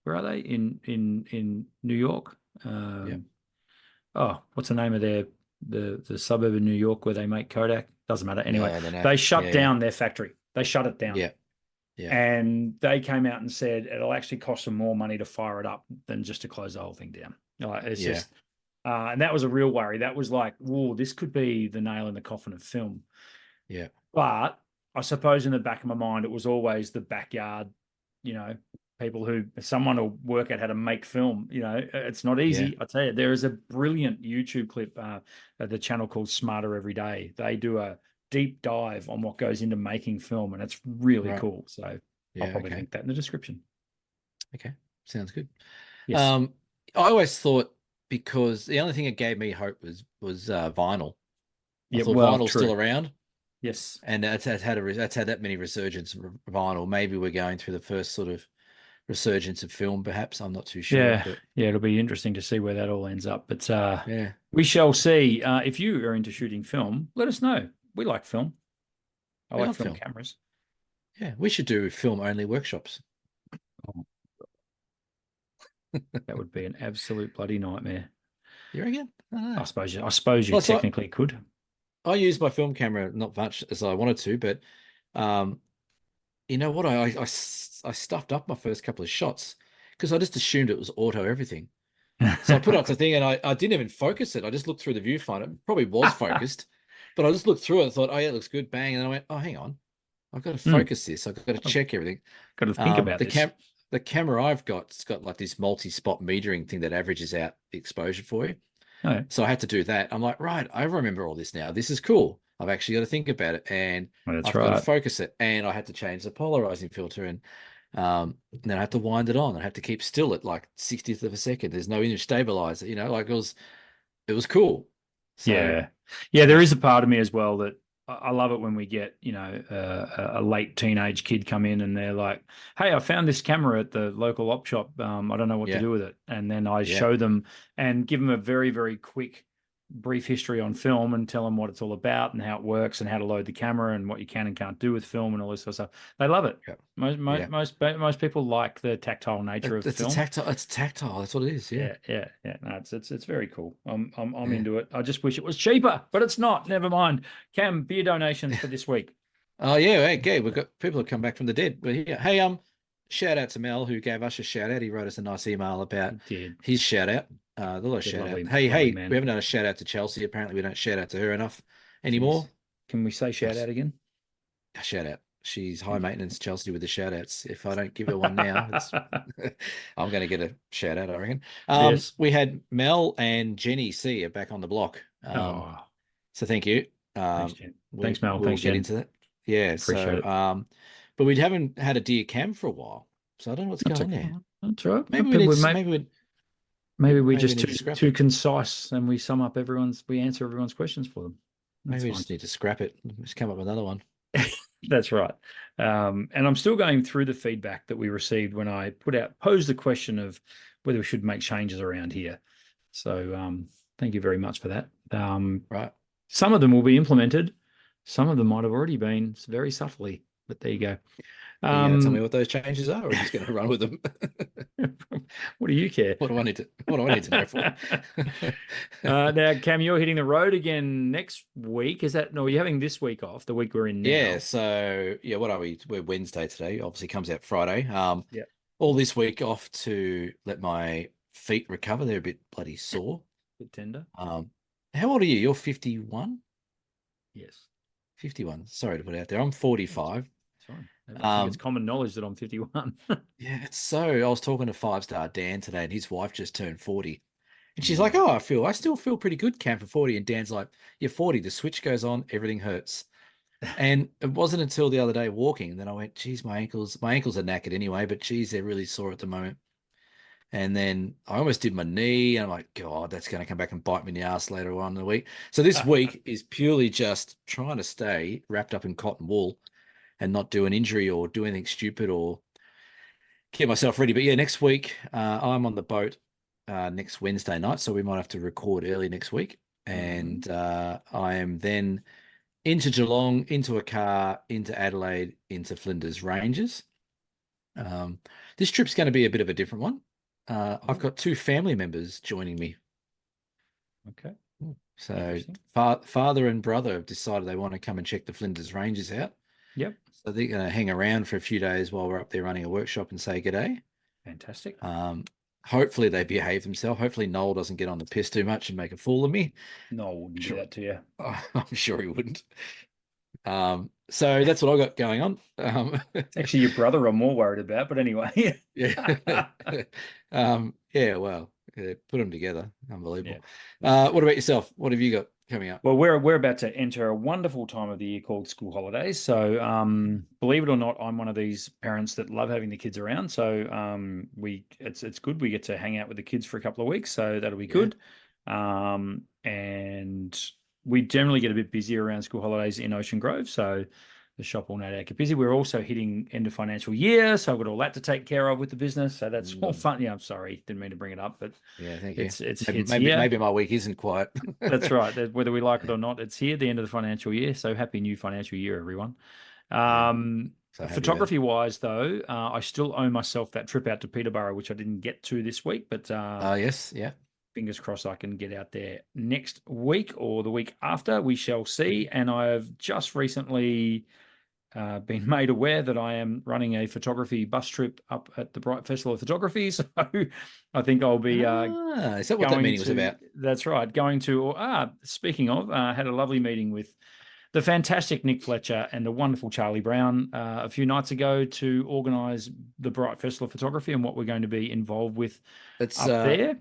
B: where are they? In New York. Oh, what's the name of the suburb in New York where they make Kodak? Doesn't matter. Anyway, they shut down their factory. They shut it down.
A: Yeah.
B: And they came out and said it'll actually cost them more money to fire it up than just to close the whole thing down. It's just, and that was a real worry. That was like, whoa, this could be the nail in the coffin of film.
A: Yeah.
B: But I suppose in the back of my mind, it was always the backyard, people someone will work out how to make film. It's not easy. I tell you, there is a brilliant YouTube clip at the channel called Smarter Every Day. They do a deep dive on what goes into making film, and it's really cool. So I'll probably link that in the description.
A: Okay, sounds good.
B: Yes.
A: I always thought, because the only thing that gave me hope was vinyl. I thought vinyl's still around.
B: Yes,
A: and that's had that many resurgence of vinyl. Maybe we're going through the first sort of resurgence of film, perhaps. I'm not too sure.
B: Yeah, it'll be interesting to see where that all ends up. But we shall see. If you are into shooting film, let us know. We like film. I like film cameras.
A: Yeah, we should do film-only workshops.
B: Oh. That would be an absolute bloody nightmare.
A: You reckon?
B: I suppose you technically could.
A: I use my film camera not much as I wanted to, but you know what? I stuffed up my first couple of shots because I just assumed it was auto everything. So I put up the thing and I didn't even focus it. I just looked through the viewfinder. It probably was focused, but I just looked through it and thought, oh yeah, it looks good. Bang. And I went, oh, hang on. I've got to focus this. I've got to check everything.
B: Got to think about this.
A: The camera I've got, it's got like this multi-spot metering thing that averages out the exposure for you.
B: Oh.
A: So I had to do that. I'm like, right, I remember all this now. This is cool. I've actually got to think about it, and I've got to focus it. And I had to change the polarizing filter, and then I had to wind it on. I had to keep still at like 60th of a second. There's no image stabilizer, like it was cool. So,
B: yeah. There is a part of me as well that I love it when we get, a late teenage kid come in and they're like, hey, I found this camera at the local op shop. I don't know what to do with it. And then I show them and give them a very, very quick brief history on film and tell them what it's all about and how it works and how to load the camera and what you can and can't do with film and all this sort of stuff. They love it. Most people like the tactile nature of film.
A: It's tactile. That's what it is. Yeah.
B: No, it's very cool. I'm into it. I just wish it was cheaper, but it's not. Never mind. Cam, beer donations for this week.
A: Oh yeah, okay. We've got people have come back from the dead. We're here. Hey, shout out to Mel, who gave us a shout out. He wrote us a nice email about his shout out. The little shout out. Hey,
B: man.
A: We haven't done a shout out to Chelsea. Apparently, we don't shout out to her enough anymore.
B: Jeez. Can we say shout out again?
A: A shout out. She's high maintenance, Chelsea, with the shout outs. If I don't give her one now, I'm going to get a shout out, I reckon.
B: Yes.
A: We had Mel and Jenny C are back on the block. So thank you.
B: Thanks, Jen. Thanks, Mel.
A: We'll get into that. Yeah.
B: Appreciate it.
A: But we haven't had a dear cam for a while, so I don't know what's going on there.
B: That's right.
A: Maybe
B: we're just too concise, and we answer everyone's questions for them.
A: Maybe we just need to scrap it. Just come up with another one.
B: That's right. And I'm still going through the feedback that we received when I posed the question of whether we should make changes around here. So thank you very much for that.
A: Right.
B: Some of them will be implemented. Some of them might have already been, very subtly, but there you go.
A: Are you going to tell me what those changes are, or are you just going to run with them?
B: What do you care?
A: What do I need to know for?
B: Now, Cam, you're hitting the road again next week. Is that, no, you're having this week off, the week we're in now?
A: Yeah, so, what are we? We're Wednesday today. Obviously comes out Friday.
B: Yeah.
A: All this week off to let my feet recover. They're a bit bloody sore.
B: A bit tender.
A: How old are you? You're 51?
B: Yes.
A: 51. Sorry to put it out there. I'm 45.
B: That's fine. I think it's common knowledge that I'm 51.
A: Yeah, it's so. I was talking to 5-star Dan today, and his wife just turned 40. And she's like, I still feel pretty good, Cam, for 40. And Dan's like, you're 40. The switch goes on. Everything hurts. And it wasn't until the other day walking. Then I went, geez, my ankles are knackered anyway, but geez, they're really sore at the moment. And then I almost did my knee. And I'm like, God, that's going to come back and bite me in the ass later on in the week. So this week is purely just trying to stay wrapped up in cotton wool and not do an injury or do anything stupid or get myself ready. But yeah, next week I'm on the boat next Wednesday night, so we might have to record early next week. And I am then into Geelong, into a car, into Adelaide, into Flinders Ranges. This trip's going to be a bit of a different one. I've got 2 family members joining me.
B: Okay.
A: So father and brother have decided they want to come and check the Flinders Ranges out.
B: Yep.
A: So they're going to hang around for a few days while we're up there running a workshop and say g'day.
B: Fantastic.
A: Hopefully they behave themselves. Hopefully Noel doesn't get on the piss too much and make a fool of me.
B: Noel wouldn't do that to you.
A: I'm sure he wouldn't. So that's what I got going on.
B: It's actually your brother I'm more worried about, but anyway.
A: Yeah. Well, put them together. Unbelievable. Yeah. What about yourself? What have you got coming up?
B: Well, we're about to enter a wonderful time of the year called school holidays. So believe it or not, I'm one of these parents that love having the kids around. So it's good. We get to hang out with the kids for a couple of weeks. So that'll be good. And we generally get a bit busier around school holidays in Ocean Grove. So the shop will no doubt get busy. We're also hitting end of financial year, so I've got all that to take care of with the business. So that's all fun. Yeah, I'm sorry, didn't mean to bring it up, but
A: yeah, thank you.
B: It's
A: maybe my week isn't quiet.
B: That's right. Whether we like it or not, it's here at the end of the financial year. So happy new financial year, everyone. Photography wise, though, I still owe myself that trip out to Peterborough, which I didn't get to this week. But
A: yes, yeah.
B: Fingers crossed I can get out there next week or the week after. We shall see. And I have just recently been made aware that I am running a photography bus trip up at the Bright Festival of Photography. So I think I'll be
A: is that what that meeting was about?
B: That's right. Going to, speaking of, had a lovely meeting with the fantastic Nick Fletcher and the wonderful Charlie Brown a few nights ago to organise the Bright Festival of Photography and what we're going to be involved with up there.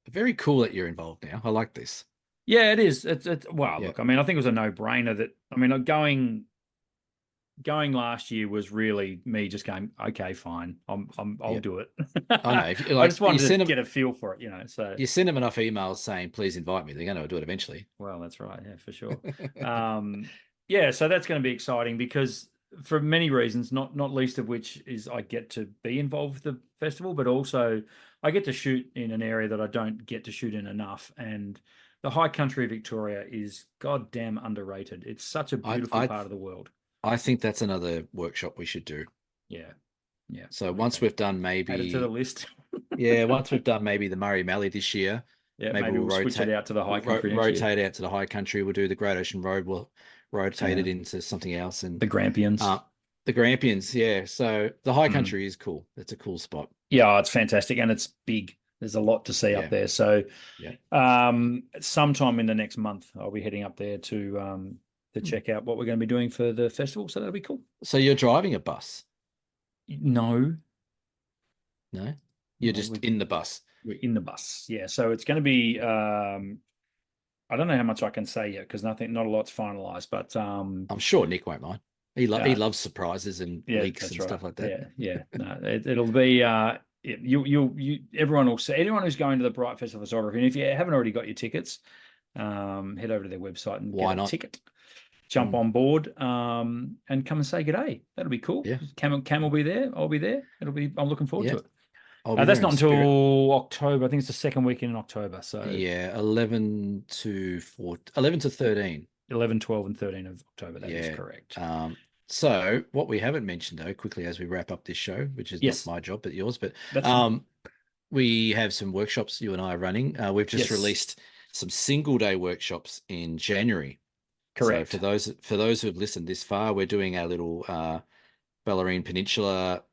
A: Very cool that you're involved now. I like this.
B: Yeah, it is. Look, I mean, I think it was a no-brainer that, I mean, going last year was really me just going, okay, fine, I'll do it.
A: I know. I
B: just wanted to get a feel for it, So
A: you send them enough emails saying, please invite me. They're going to do it eventually.
B: Well, that's right. Yeah, for sure. So that's going to be exciting because for many reasons, not least of which is I get to be involved with the festival, but also I get to shoot in an area that I don't get to shoot in enough. And the high country of Victoria is goddamn underrated. It's such a beautiful part of the world.
A: I think that's another workshop we should do.
B: Yeah.
A: So once we've done maybe
B: add it to the list.
A: Once we've done maybe the Murray Mallee this year.
B: Yeah, maybe we'll switch it out to the high country.
A: Rotate out to the high country. We'll do the Great Ocean Road. We'll rotate it into something else, and
B: the Grampians.
A: The Grampians, yeah. So the high country is cool. It's a cool spot.
B: Yeah, it's fantastic, and it's big. There's a lot to see up there. So, sometime in the next month, I'll be heading up there to check out what we're going to be doing for the festival. So that'll be cool.
A: So you're driving a bus?
B: No,
A: you're just in the bus.
B: We're in the bus, yeah. So it's going to be. I don't know how much I can say yet because not a lot's finalized. But
A: I'm sure Nick won't mind. He loves surprises and leaks and stuff like that.
B: Yeah. No, it'll be. Everyone will see. Anyone who's going to the Bright Festival of Photography, and if you haven't already got your tickets, head over to their website and get a ticket. Jump on board and come and say good day. That'll be cool.
A: Yeah.
B: Cam will be there. I'll be there. I'm looking forward to it.
A: That's
B: not until October. I think it's the second weekend in October. So
A: 11 to 13.
B: 11, 12, and 13 of October. That is correct.
A: So what we haven't mentioned though, quickly as we wrap up this show, which is not my job but yours, but we have some workshops you and I are running. We've just released some single day workshops in January.
B: Correct.
A: So for those who have listened this far, we're doing our little Bellarine Peninsula,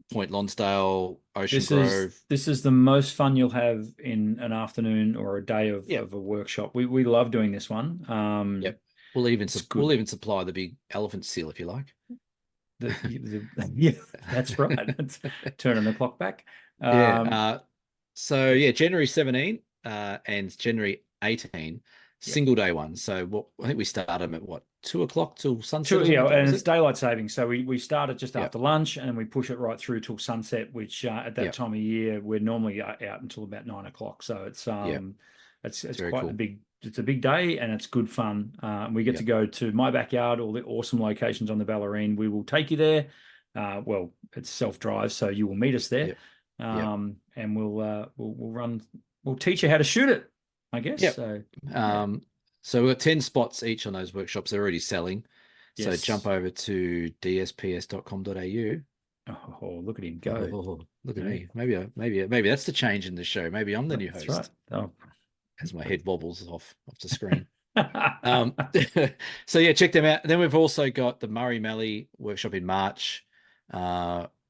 A: Point Lonsdale, Ocean Grove.
B: This is the most fun you'll have in an afternoon or a day of a workshop. We love doing this one.
A: We'll even supply the big elephant seal if you like.
B: Yeah, that's right. Turning the clock back.
A: January 17 and January 18, single day ones. So I think we started them at 2 o'clock till sunset.
B: And it's daylight savings. So we started just after lunch and we push it right through till sunset, which at that time of year we're normally out until about 9 o'clock. So it's quite cool. It's a big day and it's good fun. We get to go to my backyard, all the awesome locations on the Bellarine. We will take you there. It's self-drive, so you will meet us there. And we'll teach you how to shoot it, I guess.
A: So we've got 10 spots each on those workshops. They're already selling. So jump over to dsps.com.au.
B: Oh, look at him go.
A: Look at me. Maybe that's the change in the show. Maybe I'm the new host.
B: That's right. Oh.
A: As my head wobbles off the screen. So check them out. And then we've also got the Murray Mallee workshop in March,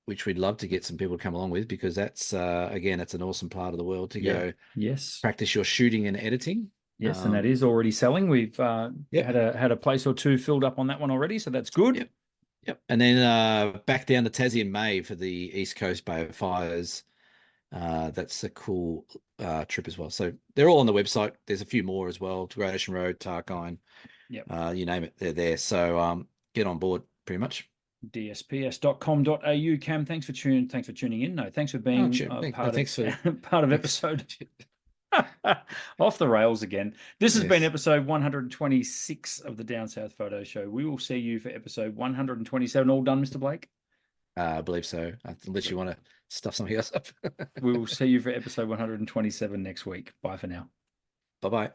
A: which we'd love to get some people to come along with because that's that's an awesome part of the world to go practice your shooting and editing.
B: Yes, and that is already selling. We've had a place or two filled up on that one already, so that's good.
A: Yep. And then back down to Tassie in May for the East Coast Bay of Fires. That's a cool trip as well. So they're all on the website. There's a few more as well. Great Ocean Road, Tarkine. You name it, they're there. So get on board pretty much.
B: dsps.com.au. Cam, thanks for tuning in. No, thanks for being part of episode off the rails again. This has been episode 126 of the Down South Photo Show. We will see you for episode 127. All done, Mr. Blake?
A: I believe so. Unless you want to stuff something else up.
B: We will see you for episode 127 next week. Bye for now.
A: Bye-bye.